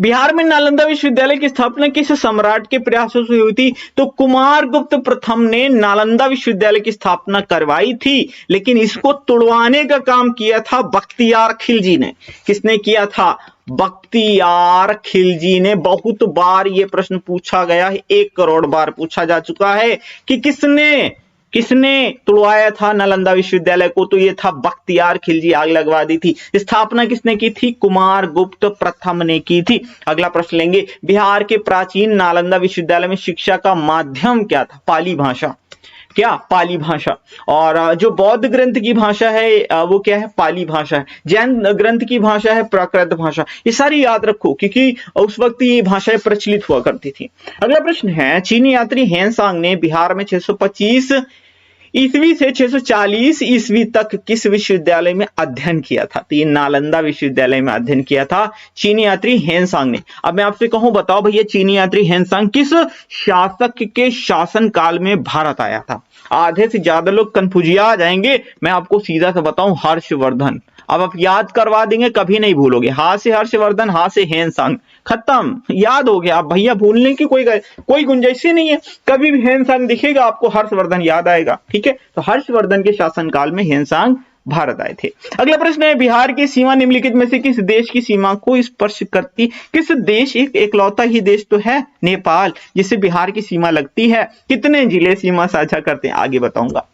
बिहार में नालंदा विश्वविद्यालय की स्थापना किस सम्राट के प्रयासों से हुई थी? तो कुमारगुप्त प्रथम ने नालंदा विश्वविद्यालय की स्थापना करवाई थी, लेकिन इसको तुड़वाने का काम किया था बख्तियार खिलजी ने। किसने किया था? बख्तियार खिलजी ने। बहुत बार यह प्रश्न पूछा गया है, 1 करोड़ बार पूछा जा चुका है कि किसने तुड़वाया था नालंदा विश्वविद्यालय को? तो ये था बख्तियार खिलजी, आग लगवा दी थी। स्थापना किसने की थी? कुमारगुप्त प्रथम ने की थी। अगला प्रश्न लेंगे, बिहार के प्राचीन नालंदा विश्वविद्यालय में शिक्षा का माध्यम क्या था? पाली भाषा। क्या? पाली भाषा। और जो बौद्ध ग्रंथ की भाषा है वो क्या है? पाली भाषा है। जैन ग्रंथ की भाषा है प्राकृत भाषा। ये सारी याद रखो क्योंकि उस वक्त ये भाषाएं प्रचलित हुआ करती थी। अगला प्रश्न है, चीनी यात्री हेनसांग ने बिहार में 625 ईस्वी से 640 ईस्वी तक किस विश्वविद्यालय में अध्ययन किया था? तो ये नालंदा विश्वविद्यालय में अध्ययन किया था चीनी यात्री हेनसांग ने। अब मैं आपसे कहूं, बताओ भैया चीनी यात्री हेनसांग किस शासक के शासन काल में भारत आया था? आधे से ज्यादा लोग कंफ्यूजिया जाएंगे, मैं आपको सीधा से बताऊं, हर्षवर्धन। अब आप याद करवा देंगे, कभी नहीं भूलोगे। हा से हर्षवर्धन, हा से हेनसांग, खत्म, याद हो गया। आप भैया भूलने की कोई गुंजाइश ही नहीं है। कभी भी हेनसांग दिखेगा आपको हर्षवर्धन याद आएगा। ठीक है, तो हर्षवर्धन के शासनकाल में हेनसांग भारत आए थे। अगला प्रश्न है, बिहार की सीमा निम्नलिखित में से किस देश की सीमा को स्पर्श करती? किस देश, एक एकलौता ही देश तो है नेपाल, जिससे बिहार की सीमा लगती है। कितने जिले सीमा साझा करते हैं आगे बताऊंगा।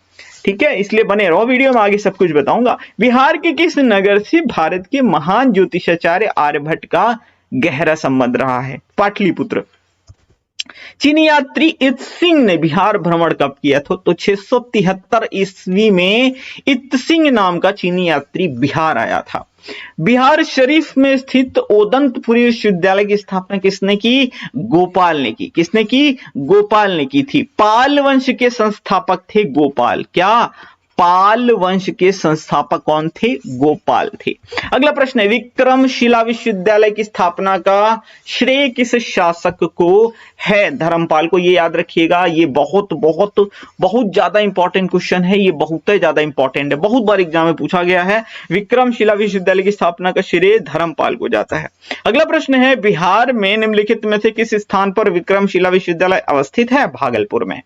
ठीक है, इसलिए बने रहो वीडियो में, आगे सब कुछ बताऊंगा। बिहार के किस नगर से भारत के महान ज्योतिषाचार्य आर्यभट्ट का गहरा संबंध रहा है? पाटलिपुत्र। चीनी यात्री इत सिंह ने बिहार भ्रमण कब किया था? तो 673 ईस्वी में इत सिंह नाम का चीनी यात्री बिहार आया था। बिहार शरीफ में स्थित ओदंतपुरी विश्वविद्यालय की स्थापना किसने की? गोपाल ने की। किसने की? गोपाल ने की थी। पाल वंश के संस्थापक थे गोपाल। क्या? पाल वंश के संस्थापक कौन थे? गोपाल थे। अगला प्रश्न है, विक्रमशिला विश्वविद्यालय की स्थापना का श्रेय किस शासक को है? धर्मपाल को। ये याद रखिएगा, ये बहुत बहुत बहुत ज्यादा इंपॉर्टेंट क्वेश्चन है, ये बहुत ही ज्यादा इंपॉर्टेंट है, बहुत बार एग्जाम में पूछा गया है। विक्रमशिला विश्वविद्यालय की स्थापना का श्रेय धर्मपाल को जाता है। अगला प्रश्न है, बिहार में निम्नलिखित में से किस स्थान पर विक्रमशिला विश्वविद्यालय अवस्थित है? भागलपुर में।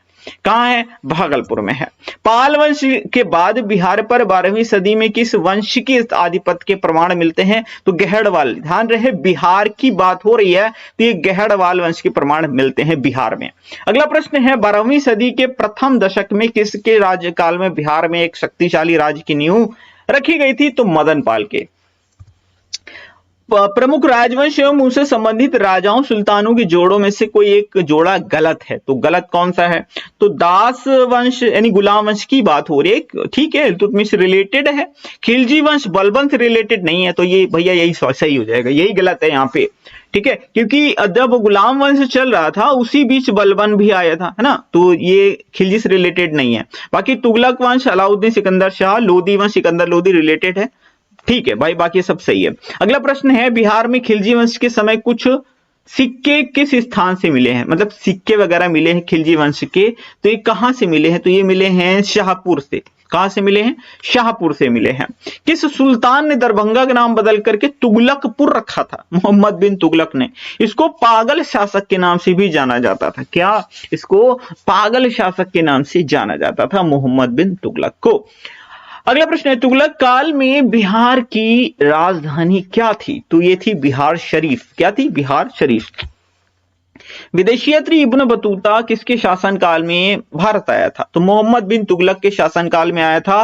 कहां है? भागलपुर में है। पाल वंश के बाद बिहार पर 12वीं सदी में किस वंश के आधिपत्य के प्रमाण मिलते हैं? तो गहड़वाल। ध्यान रहे, बिहार की बात हो रही है तो ये गहड़वाल वंश के प्रमाण मिलते हैं बिहार में। अगला प्रश्न है, 12वीं सदी के प्रथम दशक में किसके राज्यकाल में बिहार में एक शक्तिशाली राज्य की नींव रखी गई थी? तो मदन पाल के। प्रमुख राजवंश एवं उनसे संबंधित राजाओं सुल्तानों के जोड़ों में से कोई एक जोड़ा गलत है, तो गलत कौन सा है? तो दास वंश यानी गुलाम वंश की बात हो रही है, ठीक है, इल्तुतमिश से रिलेटेड है। खिलजी वंश बलबन से रिलेटेड नहीं है, तो ये भैया यही सही हो जाएगा, यही गलत है यहाँ पे, ठीक है, क्योंकि जब गुलाम वंश चल रहा था उसी बीच बलबन भी आया था, है ना, तो ये खिलजी से रिलेटेड नहीं है। बाकी तुगलक वंश अलाउद्दीन सिकंदर शाह, लोधी वंश सिकंदर लोधी रिलेटेड है, ठीक है भाई, बाकी सब सही है। अगला प्रश्न है, बिहार में खिलजी वंश के समय कुछ सिक्के किस स्थान से मिले हैं? मतलब सिक्के वगैरह मिले हैं खिलजी वंश के, तो ये कहां से मिले हैं? तो ये मिले हैं शाहपुर से। कहां से मिले हैं? शाहपुर से मिले हैं। किस सुल्तान ने दरभंगा का नाम बदल करके तुगलकपुर रखा था? मोहम्मद बिन तुगलक ने। इसको पागल शासक के नाम से भी जाना जाता था। क्या? इसको पागल शासक के नाम से जाना जाता था, मोहम्मद बिन तुगलक को। अगला प्रश्न है, तुगलक काल में बिहार की राजधानी क्या थी? तो ये थी बिहार शरीफ। क्या थी? बिहार शरीफ। विदेशी यात्री इब्न बतूता किसके शासनकाल में भारत आया था? तो मोहम्मद बिन तुगलक के शासनकाल में आया था।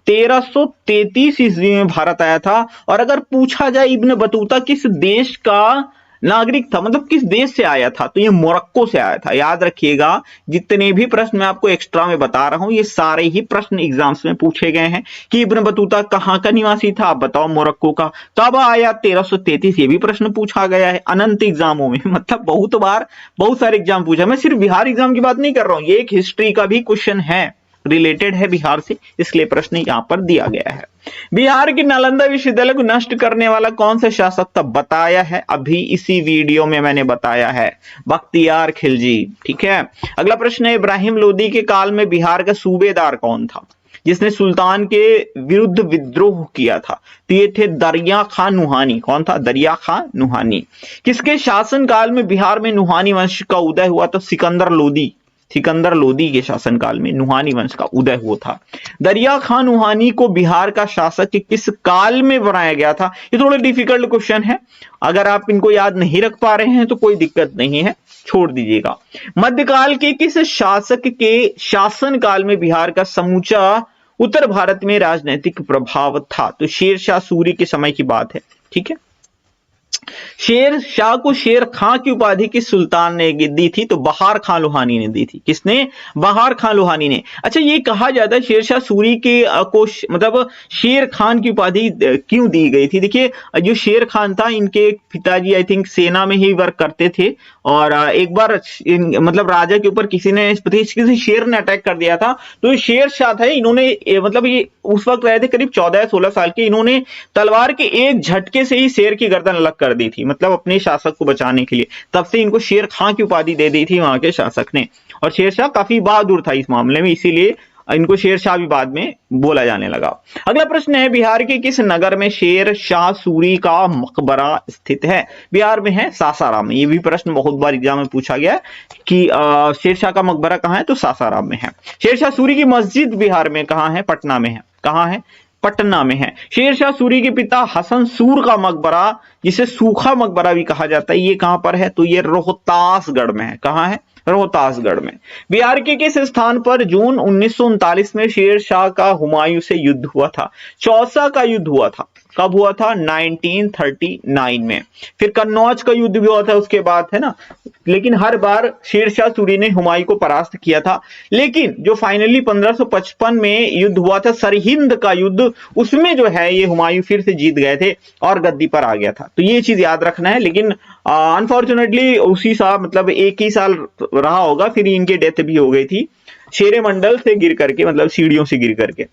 1333 ईस्वी में भारत आया था। और अगर पूछा जाए इब्न बतूता किस देश का नागरिक था, मतलब किस देश से आया था, तो ये मोरक्को से आया था। याद रखिएगा, जितने भी प्रश्न मैं आपको एक्स्ट्रा में बता रहा हूं ये सारे ही प्रश्न एग्जाम्स में पूछे गए हैं कि इब्न बतूता कहां का निवासी था, आप बताओ, मोरक्को का। कब आया? 1333, ये भी प्रश्न पूछा गया है अनंत एग्जामों में, मतलब बहुत बार बहुत सारे एग्जाम पूछा। मैं सिर्फ बिहार एग्जाम की बात नहीं कर रहा हूं, ये एक हिस्ट्री का भी क्वेश्चन है, रिलेटेड है बिहार से, इसलिए प्रश्न यहां पर दिया गया है। बिहार के नालंदा विश्वविद्यालय को नष्ट करने वाला कौन सा शासक था? बताया है अभी इसी वीडियो में, मैंने बताया है, बख्तियार खिलजी, ठीक है। अगला प्रश्न है, इब्राहिम लोदी के काल में बिहार का सूबेदार कौन था जिसने सुल्तान के विरुद्ध विद्रोह किया था? तो ये थे दरिया खां नुहानी। कौन था? दरिया खां नुहानी। किसके शासनकाल में बिहार में नुहानी वंश का उदय हुआ? तो सिकंदर लोदी। सिकंदर लोदी के शासनकाल में नुहानी वंश का उदय हुआ था। दरिया खां नुहानी को बिहार का शासक किस काल में बनाया गया था? ये थोड़ा डिफिकल्ट क्वेश्चन है, अगर आप इनको याद नहीं रख पा रहे हैं तो कोई दिक्कत नहीं है, छोड़ दीजिएगा। मध्यकाल के किस शासक के शासनकाल में बिहार का समूचा उत्तर भारत में राजनीतिक प्रभाव था? तो शेर शाह सूरी के समय की बात है, ठीक है। शेर शाह को शेर खां की उपाधि किस सुल्तान ने दी थी? तो बहार खां लोहानी ने दी थी। किसने? बहार खां लोहानी ने। अच्छा, ये कहा जाता है शेर शाह सूरी के को मतलब शेर खान की उपाधि क्यों दी गई थी? देखिए, जो शेर खान था, इनके पिताजी आई थिंक सेना में ही वर्क करते थे, और एक बार मतलब राजा के ऊपर किसी शेर ने अटैक कर दिया था, तो शेर शाह थे, इन्होंने मतलब ये उस वक्त रहे थे करीब 14-16 साल के, इन्होंने तलवार के एक झटके से ही शेर की गर्दन अलग कर दी थी, मतलब अपने शासक को बचाने के लिए। तब से इनको शेर खां की उपाधि दे दी थी वहां के शासक ने, और शेर शाह काफी बहादुर था इस मामले में, इसीलिए इनको शेर शाह भी बाद में बोला जाने लगा। अगला प्रश्न है, बिहार के किस नगर में शेर शाह सूरी का मकबरा स्थित है? बिहार में है सासाराम में। ये भी प्रश्न बहुत बार एग्जाम में पूछा गया कि शेर शाह का मकबरा कहां है? तो सासाराम में है। शेर शाह सूरी की मस्जिद बिहार में कहां है? पटना में है। कहां है? पटना में है। शेर शाह सूरी के पिता हसन सूर का मकबरा, जिसे सूखा मकबरा भी कहा जाता है, ये कहां पर है? तो ये रोहतासगढ़ में है। कहां है? रोहतासगढ़ में। बिहार के किस स्थान पर जून 1939 में शेर शाह का हुमायूं से युद्ध हुआ था? चौसा का युद्ध हुआ था। कब हुआ था? 1939 में। फिर कन्नौज का युद्ध भी हुआ था उसके बाद, है ना। लेकिन हर बार शेरशाह सूरी ने हुमायूं को परास्त किया था। लेकिन जो फाइनली 1555 में युद्ध हुआ था, सरहिंद का युद्ध, उसमें जो है ये हुमायूं फिर से जीत गए थे और गद्दी पर आ गया था। तो ये चीज याद रखना है। लेकिन अनफॉर्चुनेटली उसी साल, मतलब एक ही साल रहा होगा, फिर इनकी डेथ भी हो गई थी शेरे मंडल से गिर करके, मतलब सीढ़ियों से गिर करके।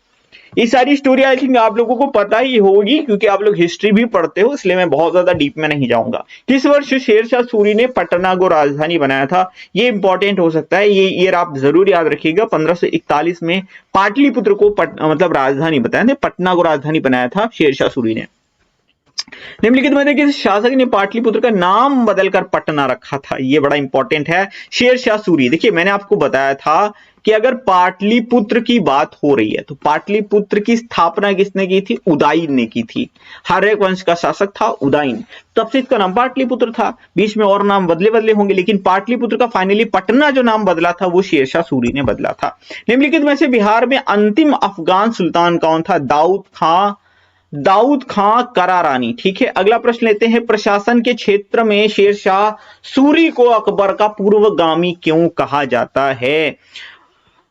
ये सारी स्टोरी आई थिंक आप लोगों को पता ही होगी, क्योंकि आप लोग हिस्ट्री भी पढ़ते हो, इसलिए मैं बहुत ज्यादा डीप में नहीं जाऊंगा। किस वर्ष शेरशाह सूरी ने पटना को राजधानी बनाया था? ये इंपॉर्टेंट हो सकता है, ये ईयर आप जरूर याद रखिएगा। 1541 में पाटलिपुत्र को मतलब राजधानी बताया था, पटना को राजधानी बनाया था शेरशाह सूरी ने। निम्नलिखित में से किस शासक ने पाटलिपुत्र का नाम बदलकर पटना रखा था? ये बड़ा इंपॉर्टेंट है। शेरशाह सूरी। देखिए मैंने आपको बताया था कि अगर पाटलिपुत्र की बात हो रही है तो पाटलिपुत्र की स्थापना किसने की थी? उदयन ने की थी। हर्यक वंश का शासक था उदयन, तब से इसका नाम पाटलिपुत्र था। बीच में और नाम बदले बदले होंगे, लेकिन पाटलिपुत्र का फाइनली पटना जो नाम बदला था वो शेरशाह सूरी ने बदला था। निम्नलिखित में से बिहार में अंतिम अफगान सुल्तान कौन था? दाऊद खां करारानी। ठीक है, अगला प्रश्न लेते हैं। प्रशासन के क्षेत्र में शेरशाह सूरी को अकबर का पूर्वगामी क्यों कहा जाता है?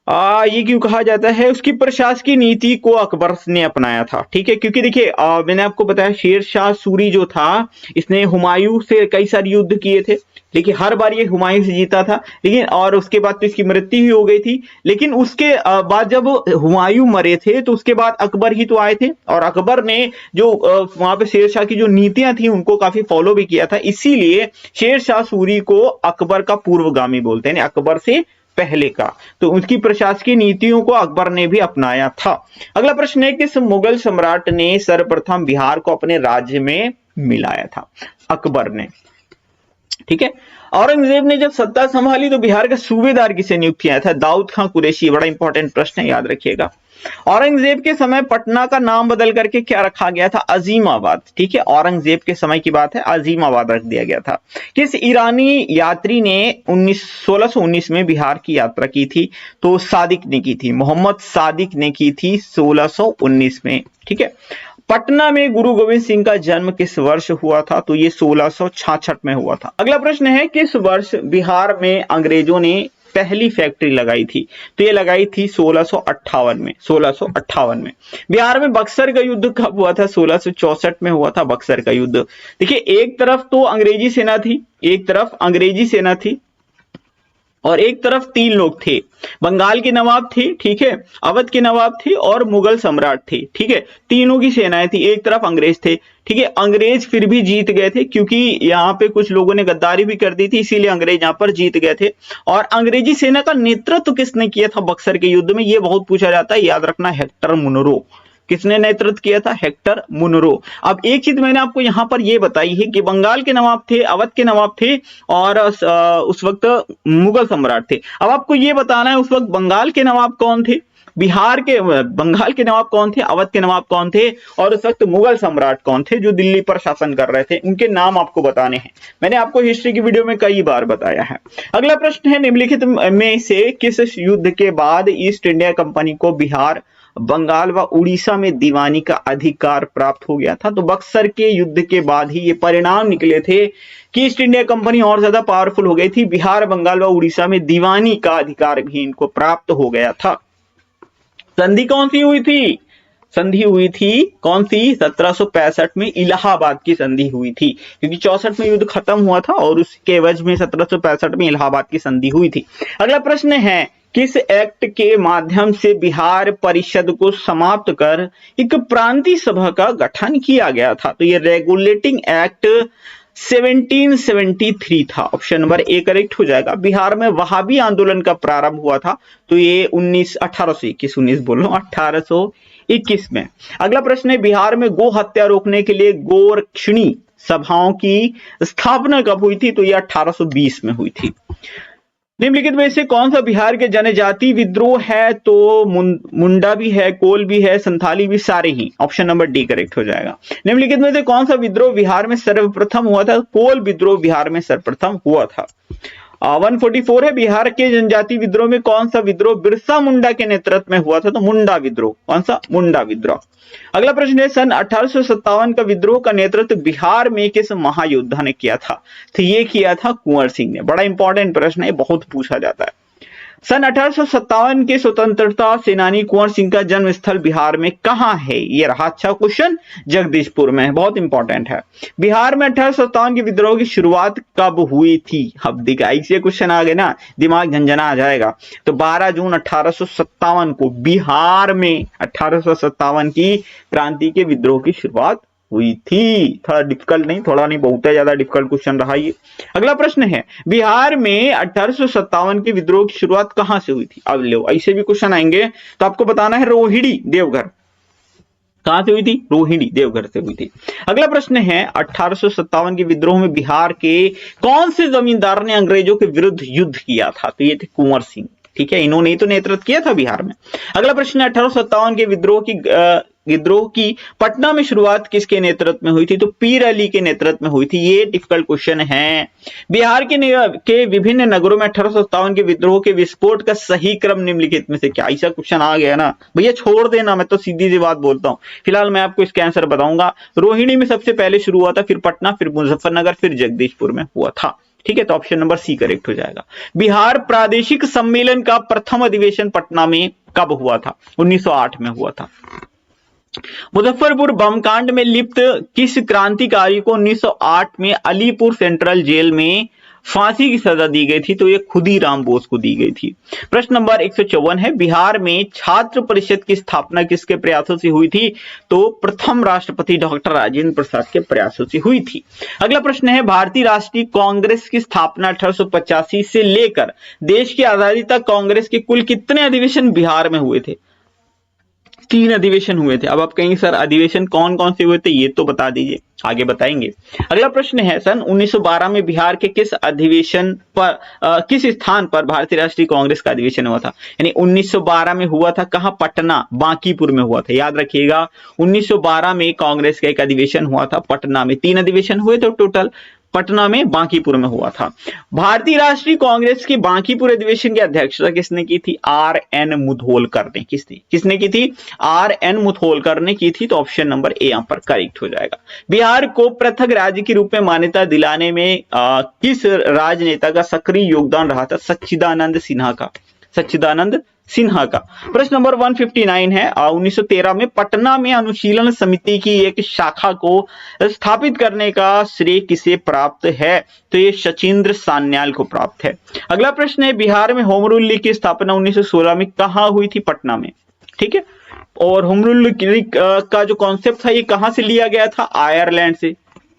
ये क्यों कहा जाता है? उसकी प्रशासकीय नीति को अकबर ने अपनाया था। ठीक है, क्योंकि देखिए मैंने आपको बताया शेरशाह सूरी जो था, इसने हुमायूं से कई सारे युद्ध किए थे, लेकिन हर बार ये हुमायूं से जीता था। लेकिन और उसके बाद तो इसकी मृत्यु ही हो गई थी। लेकिन उसके बाद जब हुमायूं मरे थे तो उसके बाद अकबर ही तो आए थे, और अकबर ने जो वहां पे शेरशाह की जो नीतियां थी उनको काफी फॉलो भी किया था। इसीलिए शेरशाह सूरी को अकबर का पूर्वगामी बोलते हैं, अकबर से पहले का। तो उसकी प्रशासकीय नीतियों को अकबर ने भी अपनाया था। अगला प्रश्न है, किस मुगल सम्राट ने सर्वप्रथम बिहार को अपने राज्य में मिलाया था? अकबर ने। ठीक है, औरंगजेब ने जब सत्ता संभाली तो बिहार का सूबेदार किसे नियुक्त किया था? दाऊद खां कुरैशी। बड़ा इंपॉर्टेंट प्रश्न है, याद रखिएगा। औरंगजेब के समय पटना का नाम बदल करके क्या रखा गया था? अजीमाबाद। ठीक है, औरंगजेब के समय की बात है, अजीमाबाद रख दिया गया था। किस ईरानी यात्री ने 1619 में बिहार की यात्रा की थी? तो सादिक ने की थी, मोहम्मद सादिक ने की थी 1619 में। ठीक है, पटना में गुरु गोविंद सिंह का जन्म किस वर्ष हुआ था? तो ये 1666 में हुआ था। अगला प्रश्न है, किस वर्ष बिहार में अंग्रेजों ने पहली फैक्ट्री लगाई थी? तो ये लगाई थी 1658 में। 1658 में। बिहार में बक्सर का युद्ध कब हुआ था? 1664 में हुआ था बक्सर का युद्ध। देखिए एक तरफ तो अंग्रेजी सेना थी, एक तरफ अंग्रेजी सेना थी, और एक तरफ तीन लोग थे, बंगाल के नवाब थे, ठीक है, अवध के नवाब थे और मुगल सम्राट थे। ठीक है, तीनों की सेनाएं थी, एक तरफ अंग्रेज थे। ठीक है, अंग्रेज फिर भी जीत गए थे, क्योंकि यहाँ पे कुछ लोगों ने गद्दारी भी कर दी थी, इसीलिए अंग्रेज यहाँ पर जीत गए थे। और अंग्रेजी सेना का नेतृत्व किसने किया था बक्सर के युद्ध में? ये बहुत पूछा जाता है, याद रखना, हेक्टर मुनरो। किसने नेतृत्व किया था? Hector Munro. अब एक चीज मैंने आपको यहां पर यह बताई है कि बंगाल के नवाब थे, अवध के नवाब थे, और उस वक्त मुगल सम्राट थे। अब आपको यह बताना है उस वक्त बंगाल के नवाब कौन थे, बिहार के बंगाल के नवाब कौन थे, अवध के नवाब कौन थे, और उस वक्त मुगल सम्राट कौन थे जो दिल्ली पर शासन कर रहे थे। उनके नाम आपको बताने हैं, मैंने आपको हिस्ट्री की वीडियो में कई बार बताया है। अगला प्रश्न है, निम्नलिखित में से किस युद्ध के बाद ईस्ट इंडिया कंपनी को बिहार, बंगाल व उड़ीसा में दीवानी का अधिकार प्राप्त हो गया था? तो बक्सर के युद्ध के बाद ही ये परिणाम निकले थे कि ईस्ट इंडिया कंपनी और ज्यादा पावरफुल हो गई थी, बिहार, बंगाल व उड़ीसा में दीवानी का अधिकार भी इनको प्राप्त हो गया था। संधि कौन सी हुई थी? संधि हुई थी कौन सी? 1765 में इलाहाबाद की संधि हुई थी, क्योंकि 64 में युद्ध खत्म हुआ था और उसके एवज में 1765 में इलाहाबाद की संधि हुई थी। अगला प्रश्न है, किस एक्ट के माध्यम से बिहार परिषद को समाप्त कर एक प्रांतीय सभा का गठन किया गया था? तो ये रेगुलेटिंग एक्ट 1773 था। ऑप्शन नंबर ए करेक्ट हो जाएगा। बिहार में वहाबी आंदोलन का प्रारंभ हुआ था, तो ये 1821 में। अगला प्रश्न है, बिहार में गो हत्या रोकने के लिए गोरक्षणी सभाओं की स्थापना कब हुई थी? तो ये 1820 में हुई थी। निम्नलिखित में से कौन सा बिहार के जनजाति विद्रोह है? तो मुंडा भी है, कोल भी है, संथाली भी, सारे ही। ऑप्शन नंबर डी करेक्ट हो जाएगा। निम्नलिखित में से कौन सा विद्रोह बिहार में सर्वप्रथम हुआ था? कोल विद्रोह बिहार में सर्वप्रथम हुआ था। 144 है, बिहार के जनजाति विद्रोह में कौन सा विद्रोह बिरसा मुंडा के नेतृत्व में हुआ था? तो मुंडा विद्रोह। कौन सा? मुंडा विद्रोह। अगला प्रश्न है, सन 1857 का विद्रोह का नेतृत्व बिहार में किस महायोद्धा ने किया था? तो ये किया था कुंवर सिंह ने। बड़ा इंपॉर्टेंट प्रश्न है, बहुत पूछा जाता है। सन 1857 के स्वतंत्रता सेनानी कुंवर सिंह का जन्म स्थल बिहार में कहां है? ये रहा अच्छा क्वेश्चन, जगदीशपुर में। बहुत इंपॉर्टेंट है। बिहार में 1857 के विद्रोह की शुरुआत कब हुई थी? अब देखा, ऐसे क्वेश्चन आ गए ना, दिमाग झंझना आ जाएगा। तो 12 जून 1857 को बिहार में 1857 की क्रांति के विद्रोह की शुरुआत हुई थी। थोड़ा डिफिकल्ट नहीं, थोड़ा नहीं, बहुत ज्यादा डिफिकल्ट क्वेश्चन रहा ये। अगला प्रश्न है, बिहार में 1857 के विद्रोह की शुरुआत कहां से हुई थी? अब लो, ऐसे भी क्वेश्चन आएंगे तो आपको बताना है रोहिणी देवघर। कहां से हुई थी? रोहिणी देवघर से हुई थी। अगला प्रश्न है, 1857 के विद्रोह में बिहार के कौन से जमींदार ने अंग्रेजों के विरुद्ध युद्ध किया था? तो ये थे कुंवर सिंह। ठीक है, इन्होंने ही तो नेतृत्व किया था बिहार में। अगला प्रश्न है, 1857 के विद्रोह की पटना में शुरुआत किसके नेतृत्व में हुई थी? तो पीर अली के नेतृत्व में हुई थी। ये डिफिकल्ट क्वेश्चन है। बिहार के विभिन्न नगरों में 1857 के विद्रोह के विस्फोट का सही क्रम निम्नलिखित में से क्या? ऐसा क्वेश्चन आ गया ना भैया, छोड़ देना, मैं तो सीधी सी बात बोलता हूं। फिलहाल मैं आपको इसका आंसर बताऊंगा। रोहिणी में सबसे पहले शुरू हुआ था, फिर पटना, फिर मुजफ्फरनगर, फिर जगदीशपुर में हुआ था। ठीक है, तो ऑप्शन नंबर सी करेक्ट हो जाएगा। बिहार प्रादेशिक सम्मेलन का प्रथम अधिवेशन पटना में कब हुआ था? 1908 में हुआ था। मुजफ्फरपुर बम कांड में लिप्त किस क्रांतिकारी को 1908 में अलीपुर सेंट्रल जेल में फांसी की सजा दी गई थी? तो ये खुदीराम बोस को दी गई थी। प्रश्न नंबर 154 है, बिहार में छात्र परिषद की स्थापना किसके प्रयासों से हुई थी? तो प्रथम राष्ट्रपति डॉक्टर राजेंद्र प्रसाद के प्रयासों से हुई थी। अगला प्रश्न है, भारतीय राष्ट्रीय कांग्रेस की स्थापना 1885 से लेकर देश की आजादी तक कांग्रेस के कुल कितने अधिवेशन बिहार में हुए थे? 3 अधिवेशन हुए थे। अब आप कहेंगे सर अधिवेशन कौन कौन से हुए थे, ये तो बता दीजिए, आगे बताएंगे। अगला प्रश्न है, सन 1912 में बिहार के किस अधिवेशन पर किस स्थान पर भारतीय राष्ट्रीय कांग्रेस का अधिवेशन हुआ था? यानी 1912 में हुआ था कहां? पटना, बांकीपुर में हुआ था। याद रखिएगा, 1912 में कांग्रेस का एक अधिवेशन हुआ था पटना में। 3 अधिवेशन हुए थे टोटल, पटना में, बांकीपुर में हुआ था। भारतीय राष्ट्रीय कांग्रेस की बांकीपुर अधिवेशन की अध्यक्षता किसने की थी? R.N. मुधोलकर ने। किसने की थी? R.N. मुधोलकर ने की थी। तो ऑप्शन नंबर ए यहां पर करेक्ट हो जाएगा। बिहार को पृथक राज्य के रूप में मान्यता दिलाने में किस राजनेता का सक्रिय योगदान रहा था? सच्चिदानंद सिन्हा का। प्रश्न नंबर 159 है, 1913 में पटना में अनुशीलन समिति की एक शाखा को स्थापित करने का श्रेय किसे प्राप्त है? तो ये शचीन्द्र सान्याल को प्राप्त है। अगला प्रश्न है, बिहार में होम रूल लीग की स्थापना 1916 में कहां हुई थी? पटना में। ठीक है, और होम रूल लीग का जो कॉन्सेप्ट था ये कहां से लिया गया था? आयरलैंड से।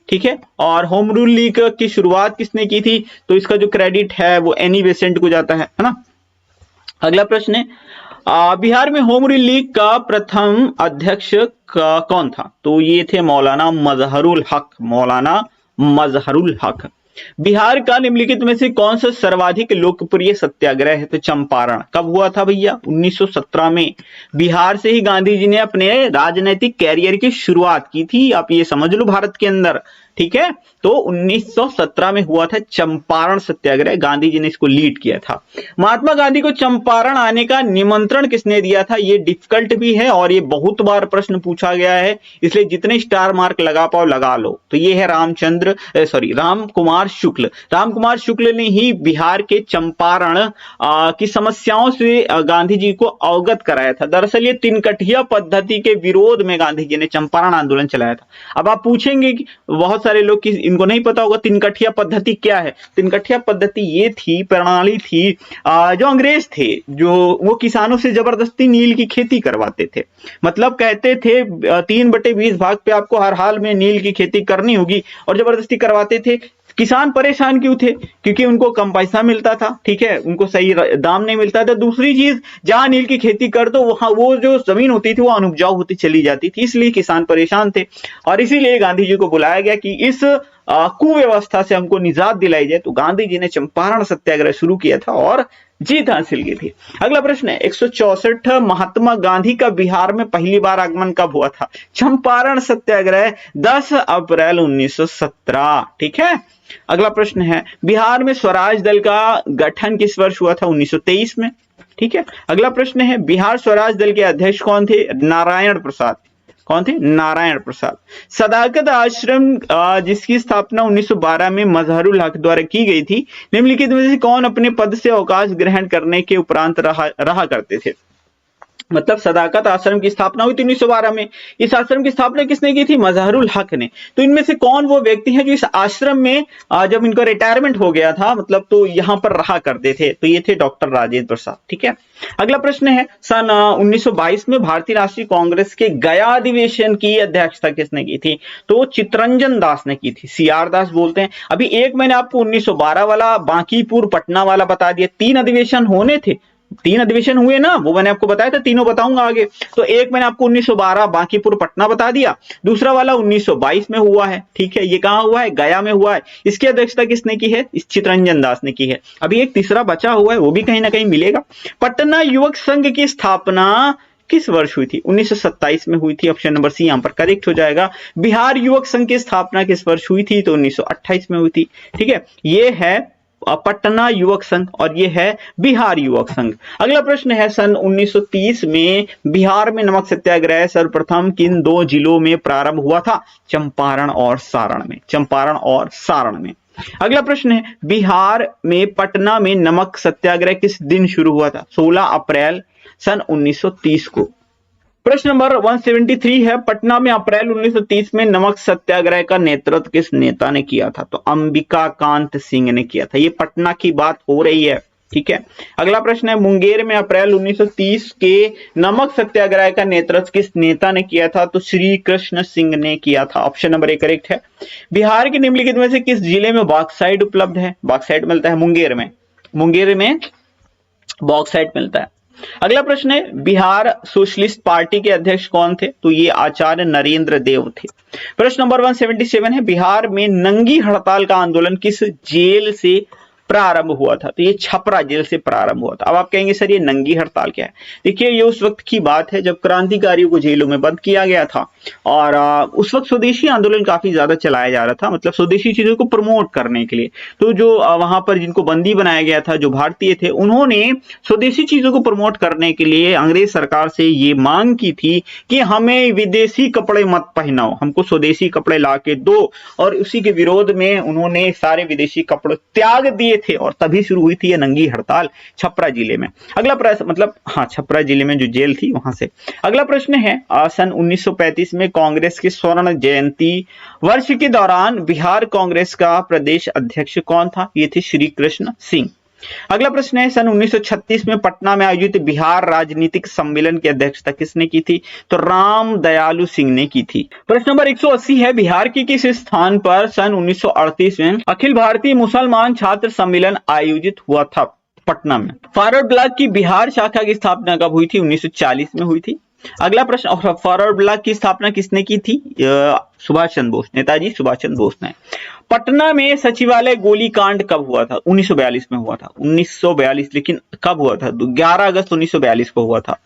ठीक है, और होम रूल लीग की शुरुआत किसने की थी? तो इसका जो क्रेडिट है वो एनी बेसेंट को जाता है ना। अगला प्रश्न है, बिहार में होम रूल लीग का प्रथम अध्यक्ष कौन था? तो ये थे मौलाना मजहरुल हक। बिहार का निम्नलिखित में से कौन सा सर्वाधिक लोकप्रिय सत्याग्रह है? तो चंपारण। कब हुआ था भैया? 1917 में। बिहार से ही गांधी जी ने अपने राजनीतिक कैरियर की शुरुआत की थी, आप ये समझ लो, भारत के अंदर। ठीक है, तो 1917 में हुआ था चंपारण सत्याग्रह, गांधी जी ने इसको लीड किया था। महात्मा गांधी को चंपारण आने का निमंत्रण किसने दिया था? ये डिफिकल्ट भी है और ये बहुत बार प्रश्न पूछा गया है, इसलिए जितने स्टार मार्क लगा पाओ लगा लो। तो ये है राम कुमार शुक्ल ने ही बिहार के चंपारण की समस्याओं से गांधी जी को अवगत कराया था। दरअसल ये तिनकठिया पद्धति के विरोध में गांधी जी ने चंपारण आंदोलन चलाया था। अब आप पूछेंगे कि बहुत सारे लोग कि इनको नहीं पता होगा तिनकठिया पद्धति क्या है। तिनकठिया पद्धति ये थी, प्रणाली थी, जो अंग्रेज थे जो वो किसानों से जबरदस्ती नील की खेती करवाते थे। मतलब कहते थे 3/20 भाग पे आपको हर हाल में नील की खेती करनी होगी, और जबरदस्ती करवाते थे। किसान परेशान क्यों थे? क्योंकि उनको कम पैसा मिलता था। ठीक है, उनको सही दाम नहीं मिलता था। दूसरी चीज, जहां नील की खेती कर दो वहां वो जो जमीन होती थी वो अनुपजाऊ होती चली जाती थी, इसलिए किसान परेशान थे। और इसीलिए गांधी जी को बुलाया गया कि इस कुव्यवस्था से हमको निजात दिलाई जाए। तो गांधी जी ने चंपारण सत्याग्रह शुरू किया था और जीत हासिल की थी। अगला प्रश्न है 164 महात्मा गांधी का बिहार में पहली बार आगमन कब हुआ था? चंपारण सत्याग्रह 10 अप्रैल 1917। ठीक है। अगला प्रश्न है बिहार में स्वराज दल का गठन किस वर्ष हुआ था? 1923 में। ठीक है। अगला प्रश्न है बिहार स्वराज दल के अध्यक्ष कौन थे? नारायण प्रसाद। कौन थे? नारायण प्रसाद। सदाकत आश्रम जिसकी स्थापना 1912 में मजहरुल हक द्वारा की गई थी, निम्नलिखित में से कौन अपने पद से अवकाश ग्रहण करने के उपरांत रहा करते थे? मतलब सदाकत आश्रम की स्थापना हुई थी 1912 में। इस आश्रम की स्थापना किसने की थी? मजहरुल हक ने। तो इनमें से कौन वो व्यक्ति है जो इस आश्रम में जब इनका रिटायरमेंट हो गया था मतलब तो यहां पर रहा करते थे? तो ये थे डॉक्टर राजेंद्र प्रसाद। ठीक है। अगला प्रश्न है सन 1922 में भारतीय राष्ट्रीय कांग्रेस के गया अधिवेशन की अध्यक्षता किसने की थी? तो चितरंजन दास ने की थी। सीआर दास बोलते हैं। अभी एक मैंने आपको 1912 वाला, बांकीपुर, पटना वाला बता दिया। 3 अधिवेशन होने थे, 3 अधिवेशन हुए ना, वो मैंने आपको बताया था, तीनों बताऊंगा आगे। तो एक मैंने आपको 1912 बांकीपुर पटना बता दिया, दूसरा वाला 1922 में हुआ है। ठीक है। ये कहां हुआ है? गया में हुआ है। इसकी अध्यक्षता किसने की है? इस चितरंजन दास ने की है। अभी एक तीसरा बचा हुआ है, वो भी कहीं ना कहीं मिलेगा। पटना युवक संघ की स्थापना किस वर्ष हुई थी? 1927 में हुई थी। ऑप्शन नंबर सी यहां पर करेक्ट हो जाएगा। बिहार युवक संघ की स्थापना किस वर्ष हुई थी? तो 1928 में हुई थी। ठीक है। ये है पटना युवक संघ और ये है बिहार युवक संघ। अगला प्रश्न है सन 1930 में बिहार में नमक सत्याग्रह सर्वप्रथम किन 2 जिलों में प्रारंभ हुआ था? चंपारण और सारण में। चंपारण और सारण में। अगला प्रश्न है बिहार में पटना में नमक सत्याग्रह किस दिन शुरू हुआ था? 16 अप्रैल सन 1930 को। प्रश्न नंबर 173 है पटना में अप्रैल 1930 में नमक सत्याग्रह का नेतृत्व किस नेता ने किया था? तो अंबिका कांत सिंह ने किया था। ये पटना की बात हो रही है। ठीक है। अगला प्रश्न है मुंगेर में अप्रैल 1930 के नमक सत्याग्रह का नेतृत्व किस नेता ने किया था? तो श्री कृष्ण सिंह ने किया था। ऑप्शन नंबर ए करेक्ट है। बिहार के निम्नलिखित में से किस जिले में बॉक्साइट उपलब्ध है? बॉक्साइट मिलता है मुंगेर में। मुंगेर में बॉक्साइट मिलता है। अगला प्रश्न है बिहार सोशलिस्ट पार्टी के अध्यक्ष कौन थे? तो ये आचार्य नरेंद्र देव थे। प्रश्न नंबर 177 है बिहार में नंगी हड़ताल का आंदोलन किस जेल से प्रारंभ हुआ था? तो ये छपरा जेल से प्रारंभ हुआ था। अब आप कहेंगे सर ये नंगी हड़ताल क्या है? देखिए ये उस वक्त की बात है जब क्रांतिकारियों को जेलों में बंद किया गया था और उस वक्त स्वदेशी आंदोलन काफी ज्यादा चलाया जा रहा था, मतलब स्वदेशी चीजों को प्रमोट करने के लिए। तो जो वहां पर जिनको बंदी बनाया गया था, जो भारतीय थे, उन्होंने स्वदेशी चीजों को प्रमोट करने के लिए अंग्रेज सरकार से ये मांग की थी कि हमें विदेशी कपड़े मत पहनाओ, हमको स्वदेशी कपड़े ला के दो। और उसी के विरोध में उन्होंने सारे विदेशी कपड़े त्याग दिए थे और तभी शुरू हुई थी ये नंगी हड़ताल छपरा जिले में। अगला प्रश्न मतलब हाँ छपरा जिले में जो जेल थी वहां से। अगला प्रश्न है सन 1935 में कांग्रेस की स्वर्ण जयंती वर्ष के दौरान बिहार कांग्रेस का प्रदेश अध्यक्ष कौन था? ये थे श्री कृष्ण सिंह। अगला प्रश्न है सन 1936 में पटना में आयोजित बिहार राजनीतिक सम्मेलन की अध्यक्षता किसने की थी? तो राम दयालु सिंह ने की थी। प्रश्न नंबर 180 है बिहार के किस स्थान पर सन 1938 में अखिल भारतीय मुसलमान छात्र सम्मेलन आयोजित हुआ था? पटना में। फॉरवर्ड ब्लॉक की बिहार शाखा की स्थापना कब हुई थी? 1940 में हुई थी। अगला प्रश्न फॉरवर्ड ब्लॉक की स्थापना किसने की थी? सुभाष चंद्र बोस, नेताजी सुभाष चंद्र बोस ने। पटना में सचिवालय गोलीकांड कब हुआ था? 1942 में हुआ था। 1942, लेकिन कब हुआ था? 11 अगस्त 1942 को हुआ था।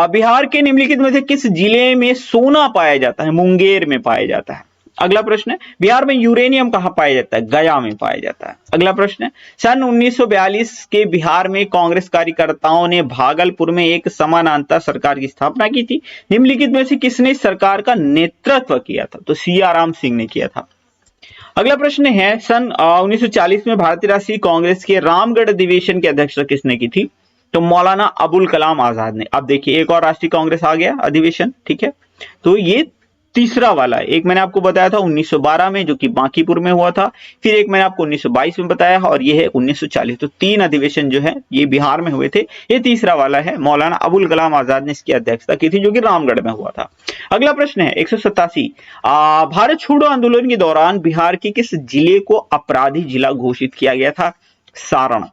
बिहार के निम्नलिखित में से किस जिले में सोना पाया जाता है? मुंगेर में पाया जाता है। अगला प्रश्न है बिहार में यूरेनियम कहां पाया जाता है? गया में पाया जाता है। अगला प्रश्न है सन 1942 के बिहार में कांग्रेस कार्यकर्ताओं ने भागलपुर में एक समानांतर सरकार की स्थापना की थी। निम्नलिखित में से किसने सरकार का नेतृत्व किया था? तो सियाराम सिंह ने किया था। अगला प्रश्न है सन 1940 में भारतीय राष्ट्रीय कांग्रेस के रामगढ़ अधिवेशन की अध्यक्षता किसने की थी? तो मौलाना अबुल कलाम आजाद ने। अब देखिए एक और राष्ट्रीय कांग्रेस आ गया अधिवेशन। ठीक है। तो ये तीसरा वाला है। एक मैंने आपको बताया था 1912 में जो कि बांकीपुर में हुआ था, फिर एक मैंने आपको 1922 में बताया और ये है 1940। तो 3 अधिवेशन जो है ये बिहार में हुए थे। ये तीसरा वाला है, मौलाना अबुल कलाम आजाद ने इसकी अध्यक्षता की थी जो कि रामगढ़ में हुआ था। अगला प्रश्न है 187 भारत छोड़ो आंदोलन के दौरान बिहार के किस जिले को अपराधी जिला घोषित किया गया था? सारण।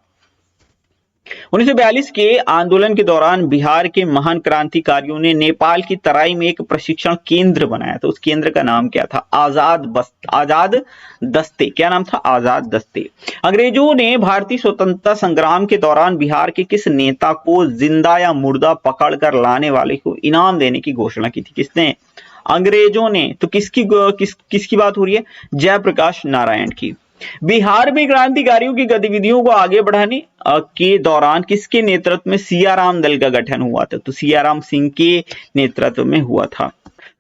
1942 के आंदोलन के दौरान बिहार के महान क्रांतिकारियों ने नेपाल की तराई में एक प्रशिक्षण केंद्र बनाया था। उस केंद्र का नाम क्या था? आजाद दस्ते। क्या नाम था? आजाद दस्ते। अंग्रेजों ने भारतीय स्वतंत्रता संग्राम के दौरान बिहार के किस नेता को जिंदा या मुर्दा पकड़कर लाने वाले को इनाम देने की घोषणा की थी? किसने? अंग्रेजों ने। तो किसकी बात हो रही है? जयप्रकाश नारायण की। बिहार में क्रांतिकारियों की गतिविधियों को आगे बढ़ाने के दौरान किसके नेतृत्व में सियाराम दल का गठन हुआ था? तो सियाराम सिंह के नेतृत्व में हुआ था।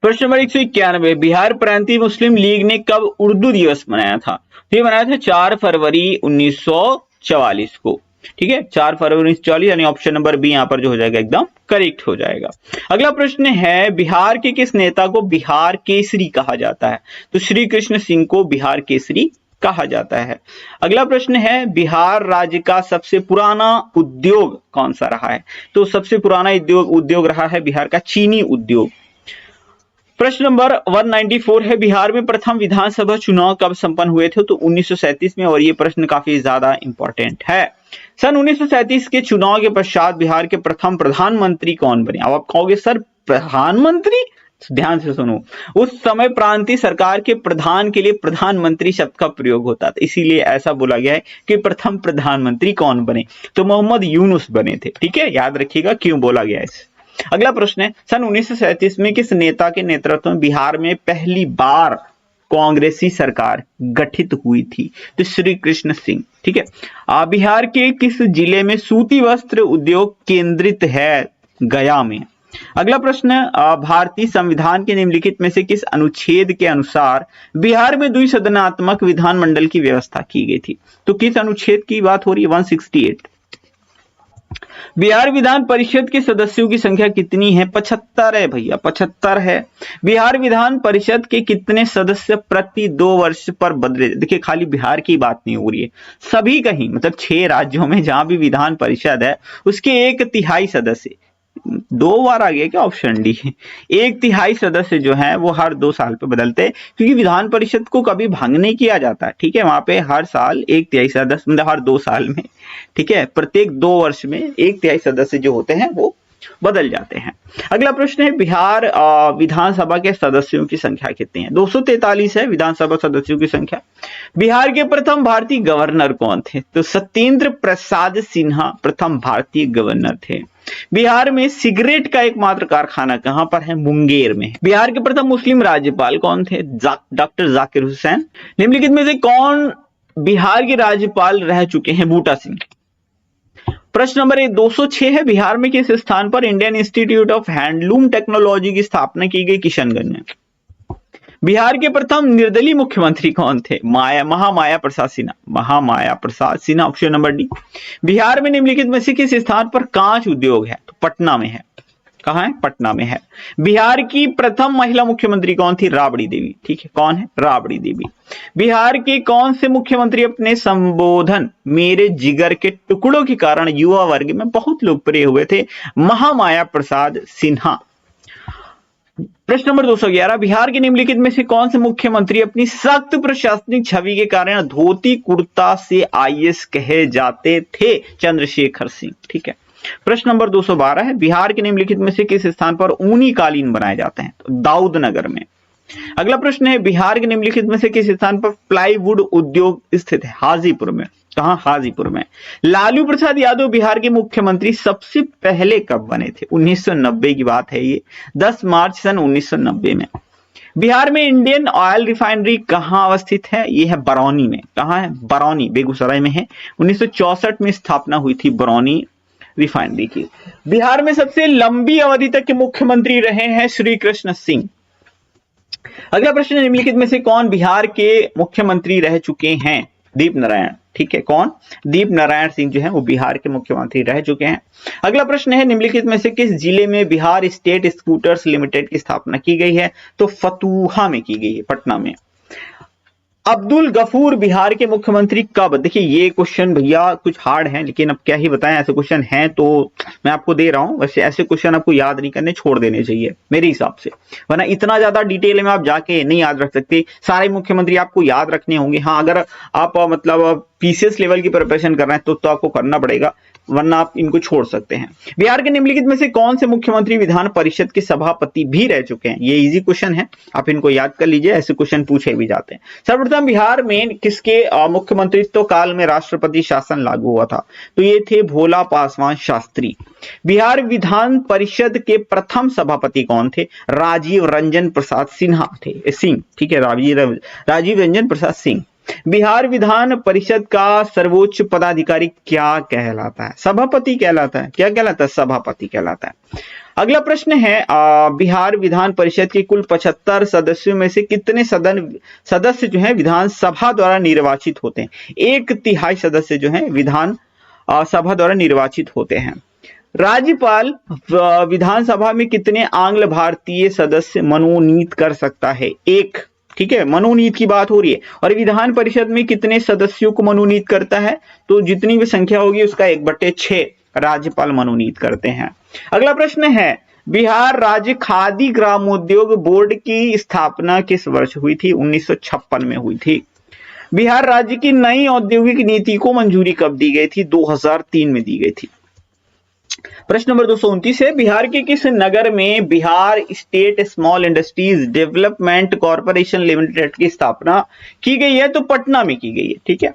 प्रश्न नंबर 191, बिहार प्रांतीय मुस्लिम लीग ने कब उर्दू दिवस मनाया था? ये मनाया था 4 फरवरी 1944 को। ठीक है, 4 फरवरी 1944, यानी ऑप्शन नंबर बी यहां पर जो हो जाएगा एकदम करेक्ट हो जाएगा। अगला प्रश्न है, बिहार के किस नेता को बिहार केसरी कहा जाता है? तो श्री कृष्ण सिंह को बिहार केसरी कहा जाता है। अगला प्रश्न है, बिहार राज्य का सबसे पुराना उद्योग कौन सा रहा है? तो सबसे पुराना उद्योग रहा है बिहार का चीनी उद्योग। प्रश्न नंबर 194 है, बिहार में प्रथम विधानसभा चुनाव कब संपन्न हुए थे? तो 1937 में, और ये प्रश्न काफी ज्यादा इंपॉर्टेंट है। सन 1937 के चुनाव के पश्चात बिहार के प्रथम प्रधानमंत्री कौन बने? अब आप कहोगे सर प्रधानमंत्री, ध्यान से सुनो, उस समय प्रांतीय सरकार के प्रधान के लिए प्रधानमंत्री शब्द का प्रयोग होता था, इसीलिए ऐसा बोला गया है कि प्रथम प्रधानमंत्री कौन बने? तो मोहम्मद यूनुस बने थे। ठीक है, याद रखिएगा क्यों बोला गया है। अगला प्रश्न है, सन 1937 में किस नेता के नेतृत्व में बिहार में पहली बार कांग्रेसी सरकार गठित हुई थी? तो श्री कृष्ण सिंह। ठीक है, बिहार के किस जिले में सूती वस्त्र उद्योग केंद्रित है? गया में। अगला प्रश्न, भारतीय संविधान के निम्नलिखित में से किस अनुच्छेद के अनुसार बिहार में द्विसदनात्मक विधानमंडल की व्यवस्था की गई थी? तो किस अनुच्छेद की बात हो रही है? 168। बिहार विधान परिषद के सदस्यों की संख्या कितनी है? 75 है भैया, 75 है। बिहार विधान परिषद के कितने सदस्य प्रति 2 वर्ष पर बदले? देखिए, खाली बिहार की बात नहीं हो रही है, सभी कहीं, मतलब 6 राज्यों में जहां भी विधान परिषद है उसके 1/3 सदस्य, 2 बार आ गया क्या ऑप्शन डी? 1/3 सदस्य जो है वो हर 2 साल पे बदलते हैं, क्योंकि विधान परिषद को कभी भंग नहीं किया जाता। ठीक है, वहां पे हर साल 1/3 सदस्य, मतलब हर 2 साल में, ठीक है, प्रत्येक 2 वर्ष में 1/3 सदस्य जो होते हैं वो बदल जाते हैं। अगला प्रश्न है, बिहार विधानसभा के सदस्यों की संख्या कितनी है? 243 है विधानसभा सदस्यों की संख्या। बिहार के प्रथम भारतीय गवर्नर कौन थे? तो सत्येंद्र प्रसाद सिन्हा प्रथम भारतीय गवर्नर थे। बिहार में सिगरेट का एकमात्र कारखाना कहां पर है? मुंगेर में। बिहार के प्रथम मुस्लिम राज्यपाल कौन थे? डॉक्टर जाकिर हुसैन। निम्नलिखित में से कौन बिहार के राज्यपाल रह चुके हैं? बूटा सिंह। प्रश्न नंबर 206 है, बिहार में किस स्थान पर Indian institute of handloom technology की स्थापना की गई? किशनगंज में। बिहार के प्रथम निर्दलीय मुख्यमंत्री कौन थे? Mahamaya Prasad Sinha. Mahamaya Prasad Sinha, option number D. Bihar में निम्नलिखित में से किस स्थान पर कांच उद्योग है? तो पटना में है। कहां है? पटना में है। बिहार की प्रथम महिला मुख्यमंत्री कौन थी? राबड़ी देवी। ठीक है, कौन है? राबड़ी देवी। बिहार के कौन से मुख्यमंत्री अपने संबोधन मेरे जिगर के टुकड़ों के कारण युवा वर्ग में बहुत लोकप्रिय हुए थे? महामाया प्रसाद सिन्हा। प्रश्न नंबर 211, बिहार के निम्नलिखित में से कौन से मुख्यमंत्री अपनी सख्त प्रशासनिक छवि के कारण धोती कुर्ता से आईएएस कहे जाते थे? चंद्रशेखर सिंह। ठीक है। प्रश्न नंबर 212 है, बिहार के निम्नलिखित में से किस स्थान पर ऊनी कालीन बनाए जाते हैं? तो दाऊदनगर में। अगला प्रश्न है, बिहार के निम्नलिखित में से किस स्थान पर प्लाईवुड उद्योग स्थित है? हाजीपुर में। कहां? हाजीपुर में। लालू प्रसाद यादव बिहार के मुख्यमंत्री सबसे पहले कब बने थे? 1990 की बात है ये, 10 मार्च सन 1990 में। बिहार में इंडियन ऑयल रिफाइनरी कहां अवस्थित है? यह है बरौनी में। कहां है? बरौनी, बेगूसराय में है। 1964 में स्थापना हुई थी बरौनी रिफाइनरी की। बिहार में सबसे लंबी अवधि तक के मुख्यमंत्री रहे हैं श्री कृष्ण सिंह। अगला प्रश्न, निम्नलिखित में से कौन बिहार के मुख्यमंत्री रह चुके हैं? दीप नारायण। ठीक है, कौन? दीप नारायण सिंह जो है वो बिहार के मुख्यमंत्री रह चुके हैं। अगला प्रश्न है, निम्नलिखित में से किस जिले में बिहार स्टेट स्कूटर्स लिमिटेड की स्थापना की गई है? तो फतुहा में की गई है, पटना में। अब्दुल गफूर बिहार के मुख्यमंत्री कब? देखिए, ये क्वेश्चन भैया कुछ हार्ड है, लेकिन अब क्या ही बताएं, ऐसे क्वेश्चन हैं तो मैं आपको दे रहा हूं। वैसे ऐसे क्वेश्चन आपको याद नहीं करने, छोड़ देने चाहिए मेरे हिसाब से, वरना इतना ज्यादा डिटेल में आप जाके नहीं याद रख सकते। सारे मुख्यमंत्री आपको याद रखने होंगे। हाँ, अगर आप मतलब पीसीएस लेवल की प्रिपरेशन कर रहे हैं तो आपको करना पड़ेगा। वरना आप इनको छोड़ सकते हैं। बिहार के निम्नलिखित में से कौन से मुख्यमंत्री विधान परिषद के सभापति भी रह चुके हैं? ये इजी क्वेश्चन है, आप इनको याद कर लीजिए, ऐसे क्वेश्चन पूछे भी जाते हैं। सर्वप्रथम बिहार में किसके मुख्यमंत्रित्व काल में राष्ट्रपति शासन लागू हुआ था? तो ये थे भोला पासवान शास्त्री। बिहार विधान परिषद के प्रथम सभापति कौन थे? राजीव रंजन प्रसाद सिन्हा थे, सिंह, ठीक है, राजीव रंजन प्रसाद सिंह। बिहार विधान परिषद का सर्वोच्च पदाधिकारी क्या कहलाता है? सभापति कहलाता है। क्या कहलाता है? सभापति कहलाता है। अगला प्रश्न है, बिहार विधान परिषद के कुल 75 सदस्यों में से कितने सदस्य जो है विधानसभा द्वारा निर्वाचित होते हैं? 1/3 सदस्य जो है विधान सभा द्वारा निर्वाचित होते हैं। राज्यपाल विधानसभा में कितने आंग्ल भारतीय सदस्य मनोनीत कर सकता है? 1, ठीक है, मनोनीत की बात हो रही है। और विधान परिषद में कितने सदस्यों को मनोनीत करता है? तो जितनी भी संख्या होगी उसका 1/6 राज्यपाल मनोनीत करते हैं। अगला प्रश्न है, बिहार राज्य खादी ग्रामोद्योग बोर्ड की स्थापना किस वर्ष हुई थी? 1956 में हुई थी। बिहार राज्य की नई औद्योगिक नीति को मंजूरी कब दी गई थी? 2003 में दी गई थी। प्रश्न नंबर 229 है, बिहार के किस नगर में Bihar state small industries development corporation limited की स्थापना की गई है? तो पटना में की गई है, ठीक है।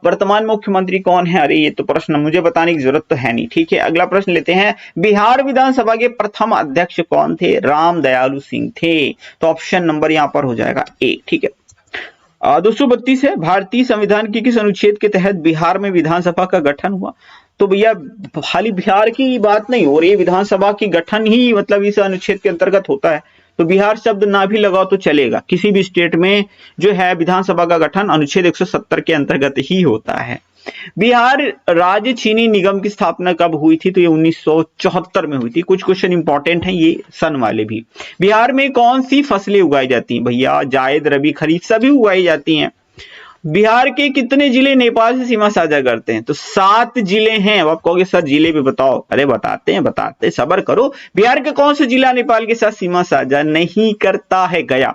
वर्तमान मुख्यमंत्री कौन है? अरे ये तो प्रश्न मुझे बताने की जरूरत तो है नहीं, ठीक है। अगला प्रश्न लेते हैं, बिहार विधानसभा के प्रथम अध्यक्ष कौन थे? राम दयालु सिंह थे। तो ऑप्शन नंबर यहां पर हो जाएगा ए, ठीक है। 232 है, भारतीय संविधान के किस अनुच्छेद के तहत बिहार में विधानसभा का गठन हुआ? तो भैया खाली बिहार की बात नहीं हो रही, विधानसभा की गठन ही मतलब इस अनुच्छेद के अंतर्गत होता है। तो बिहार शब्द ना भी लगाओ तो चलेगा, किसी भी स्टेट में जो है विधानसभा का गठन अनुच्छेद 170 के अंतर्गत ही होता है। बिहार राज्य चीनी निगम की स्थापना कब हुई थी? तो ये 1974 में हुई थी। कुछ क्वेश्चन इंपॉर्टेंट हैं ये सन वाले भी। बिहार में कौन सी फसलें उगाई जाती हैं? भैया जायद, रबी, खरीफ सभी उगाई जाती हैं। बिहार के कितने जिले नेपाल से सीमा साझा करते हैं? तो 7 जिले हैं। अब आप कहोगे सर जिले भी बताओ, अरे बताते हैं, सब्र करो। बिहार के कौन सा जिला नेपाल के साथ सीमा साझा नहीं करता है? गया।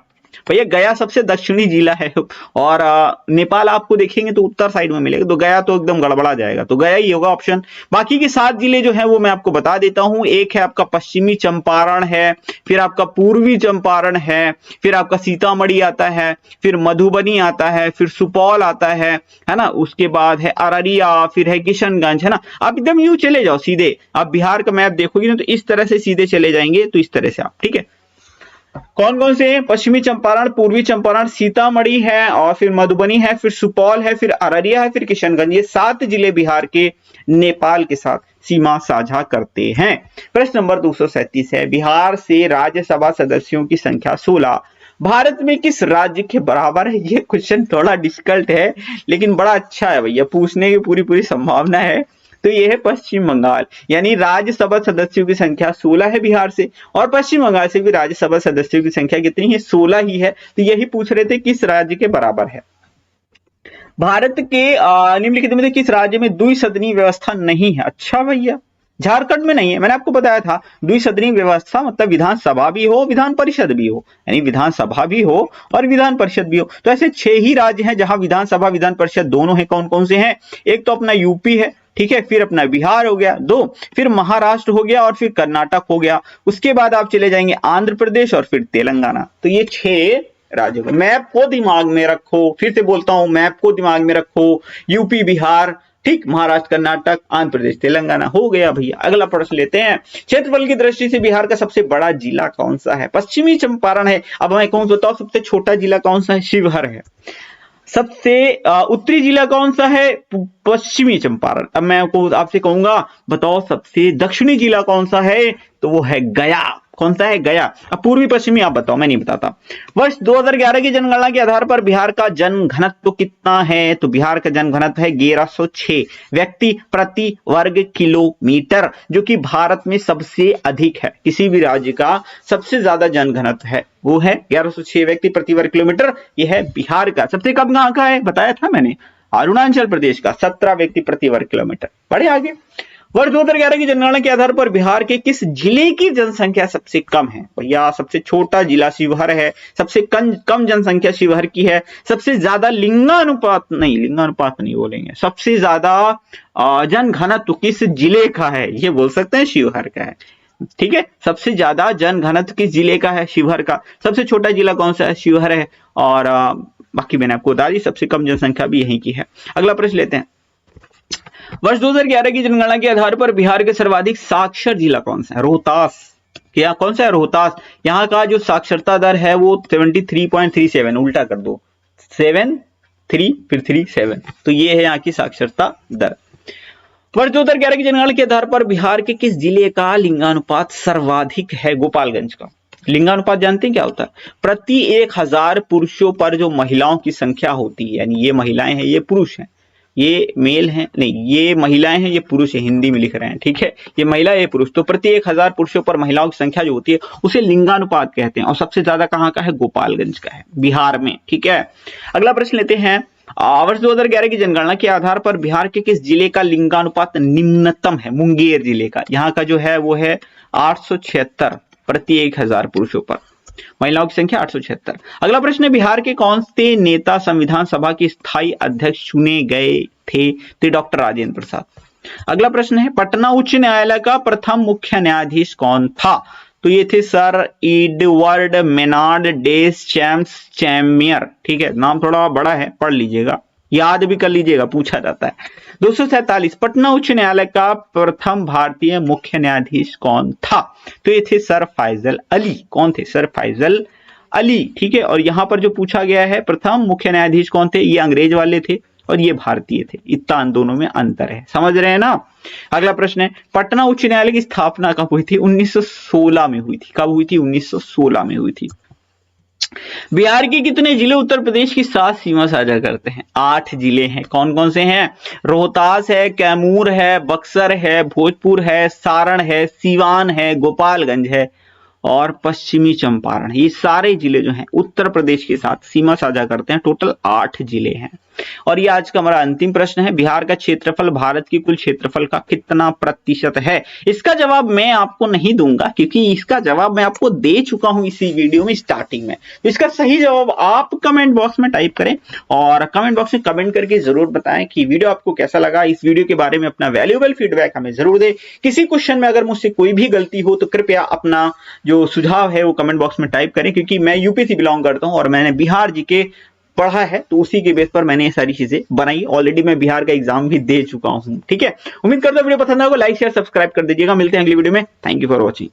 भैया गया सबसे दक्षिणी जिला है और नेपाल आपको देखेंगे तो उत्तर साइड में मिलेगा, तो गया तो एकदम गड़बड़ा जाएगा, तो गया ही होगा ऑप्शन। बाकी के 7 जिले जो है वो मैं आपको बता देता हूं। एक है आपका पश्चिमी चंपारण है, फिर आपका पूर्वी चंपारण है, फिर आपका सीतामढ़ी आता है, फिर मधुबनी आता है, फिर सुपौल आता है ना, उसके बाद है अररिया, फिर है किशनगंज, है ना। आप एकदम यूं चले जाओ सीधे, आप बिहार का मैप देखोगे ना तो इस तरह से सीधे चले जाएंगे, तो इस तरह से आप, ठीक है। कौन कौन से? पश्चिमी चंपारण, पूर्वी चंपारण, सीतामढ़ी है, और फिर मधुबनी है, फिर सुपौल है, फिर अररिया है, फिर किशनगंज। ये 7 जिले बिहार के नेपाल के साथ सीमा साझा करते हैं। प्रश्न नंबर 237 है, बिहार से राज्यसभा सदस्यों की संख्या 16 भारत में किस राज्य के बराबर है? ये क्वेश्चन थोड़ा डिफिकल्ट है लेकिन बड़ा अच्छा है भैया, पूछने की पूरी संभावना है। तो ये है पश्चिम बंगाल, यानी राज्यसभा सदस्यों की संख्या 16 है बिहार से, और पश्चिम बंगाल से भी राज्यसभा सदस्यों की संख्या कितनी है? 16 ही है। तो यही पूछ रहे थे किस राज्य के बराबर है। भारत के निम्नलिखित में से किस राज्य में द्विसदनीय व्यवस्था नहीं है? अच्छा भैया, झारखंड में नहीं है। मैंने आपको बताया था द्विसदनीय व्यवस्था मतलब विधानसभा भी हो विधान परिषद भी हो, यानी विधानसभा भी हो और विधान परिषद भी हो। तो ऐसे 6 ही राज्य हैं जहां विधानसभा विधान परिषद दोनों है। कौन कौन से हैं? एक तो अपना यूपी है, ठीक है, फिर अपना बिहार हो गया 2, फिर महाराष्ट्र हो गया और फिर कर्नाटक हो गया। उसके बाद आप चले जाएंगे आंध्र प्रदेश और फिर तेलंगाना। तो ये 6 राज्यों को मैप को दिमाग में रखो, फिर से बोलता हूं मैप को दिमाग में रखो। यूपी, बिहार, ठीक, महाराष्ट्र, कर्नाटक, आंध्र प्रदेश, तेलंगाना हो गया भैया। अगला प्रश्न लेते हैं, क्षेत्रफल की दृष्टि से बिहार का सबसे बड़ा जिला कौन सा है? पश्चिमी चंपारण है। अब मैं कौन बताओ सबसे छोटा जिला कौन सा है? शिवहर है। सबसे उत्तरी जिला कौन सा है? पश्चिमी चंपारण। अब मैं आपसे कहूंगा बताओ सबसे दक्षिणी जिला कौन सा है? तो वो है गया। कौन सा है? गया। अब पूर्वी पश्चिमी आप बताओ, मैं नहीं बताता। वर्ष 2011 की जनगणना के आधार पर बिहार का जन घनत्व कितना है? तो बिहार का जन घनत्व है 1106 व्यक्ति प्रति वर्ग किलोमीटर, जो कि भारत में सबसे अधिक है। किसी भी राज्य का सबसे ज्यादा जन घनत्व है वो है 1106 व्यक्ति प्रति वर्ग किलोमीटर। यह है बिहार का। सबसे कम कहां का है बताया था मैंने? अरुणाचल प्रदेश का 17 व्यक्ति प्रति वर्ग किलोमीटर। बढ़े आगे। वर्ष 2011 की जनगणना के आधार पर बिहार के किस जिले की जनसंख्या सबसे कम है? भैया सबसे छोटा जिला शिवहर है, सबसे कम जनसंख्या शिवहर की है, सबसे ज्यादा लिंगानुपात नहीं बोलेंगे, सबसे ज्यादा जनघनत्व किस जिले का है? ये बोल सकते हैं शिवहर का है। ठीक है, सबसे ज्यादा जनघनत्व किस जिले का है? शिवहर का। सबसे छोटा जिला कौन सा है? शिवहर है। और बाकी मैंने आपको बता दी, सबसे कम जनसंख्या भी यहीं की है। अगला प्रश्न लेते हैं। वर्ष 2011 की जनगणना के आधार पर बिहार के सर्वाधिक साक्षर जिला कौन सा है? रोहतास। क्या कौन सा है? रोहतास। यहाँ का जो साक्षरता दर है वो 73.37, उल्टा कर दो, 7 3 फिर 3 7, तो ये है यहाँ की साक्षरता दर। वर्ष 2011 की जनगणना के आधार पर बिहार के किस जिले का लिंगानुपात सर्वाधिक है? गोपालगंज का। लिंगानुपात जानते हैं क्या होता है? प्रति 1000 पुरुषों पर जो महिलाओं की संख्या होती है, यानी ये महिलाएं हैं, ये पुरुष हैं, ये मेल हैं, नहीं ये महिलाएं हैं, ये पुरुष है, हिंदी में लिख रहे हैं, ठीक है, ये महिला ये पुरुष, तो प्रति 1000 पुरुषों पर महिलाओं की संख्या जो होती है उसे लिंगानुपात कहते हैं। और सबसे ज्यादा कहाँ का है? गोपालगंज का है, बिहार में। ठीक है, अगला प्रश्न लेते हैं। वर्ष 2011 की जनगणना के आधार पर बिहार के किस जिले का लिंगानुपात निम्नतम है? मुंगेर जिले का। यहाँ का जो है वो है 876 प्रति 1000 पुरुषों पर, महिलाओं की संख्या 876। अगला प्रश्न है, बिहार के कौन से नेता संविधान सभा के स्थायी अध्यक्ष चुने गए थे? तो डॉक्टर राजेंद्र प्रसाद। अगला प्रश्न है, पटना उच्च न्यायालय का प्रथम मुख्य न्यायाधीश कौन था? तो ये थे सर एडवर्ड मेनार्ड डेस चैम्बियर। ठीक है, नाम थोड़ा बड़ा है, पढ़ लीजिएगा, याद भी कर लीजिएगा, पूछा जाता है। 247, पटना उच्च न्यायालय का प्रथम भारतीय मुख्य न्यायाधीश कौन था? तो ये थे सर फैजल अली। कौन थे? सर फैजल अली। ठीक है, और यहां पर जो पूछा गया है प्रथम मुख्य न्यायाधीश कौन थे? ये अंग्रेज वाले थे और ये भारतीय थे, इतना दोनों में अंतर है, समझ रहे हैं ना। अगला प्रश्न है, पटना उच्च न्यायालय की स्थापना कब हुई थी? 1916 में हुई थी। कब हुई थी? 1916 में हुई थी। बिहार के कितने जिले उत्तर प्रदेश की साथ सीमा साझा करते हैं? 8 जिले हैं। कौन कौन से हैं? रोहतास है, कैमूर है, बक्सर है, भोजपुर है, सारण है, सीवान है, गोपालगंज है और पश्चिमी चंपारण। ये सारे जिले जो हैं उत्तर प्रदेश के साथ सीमा साझा करते हैं। टोटल 8 जिले हैं। और ये आज का हमारा अंतिम प्रश्न है, बिहार का क्षेत्रफल भारत की कुल क्षेत्रफल का कितना प्रतिशत है? इसका जवाब मैं आपको नहीं दूंगा क्योंकि इसका जवाब मैं आपको दे चुका हूं इसी वीडियो में स्टार्टिंग में। तो इसका सही जवाब आप कमेंट बॉक्स में टाइप करें और कमेंट बॉक्स में कमेंट करके जरूर बताएं कि वीडियो आपको कैसा लगा। इस वीडियो के बारे में अपना वैल्यूएबल फीडबैक हमें जरूर दें। किसी क्वेश्चन में अगर मुझसे कोई भी गलती हो तो कृपया अपना जो सुझाव है वो कमेंट बॉक्स में टाइप करें, क्योंकि मैं यूपी से बिलोंग करता हूं और मैंने बिहार जीके पढ़ा है, तो उसी के बेस पर मैंने ये सारी चीजें बनाई। ऑलरेडी मैं बिहार का एग्जाम भी दे चुका हूं। ठीक है, उम्मीद करता हूं वीडियो पसंद आएगा। लाइक शेयर सब्सक्राइब कर दीजिएगा। मिलते हैं अगली वीडियो में। Thank you for watching.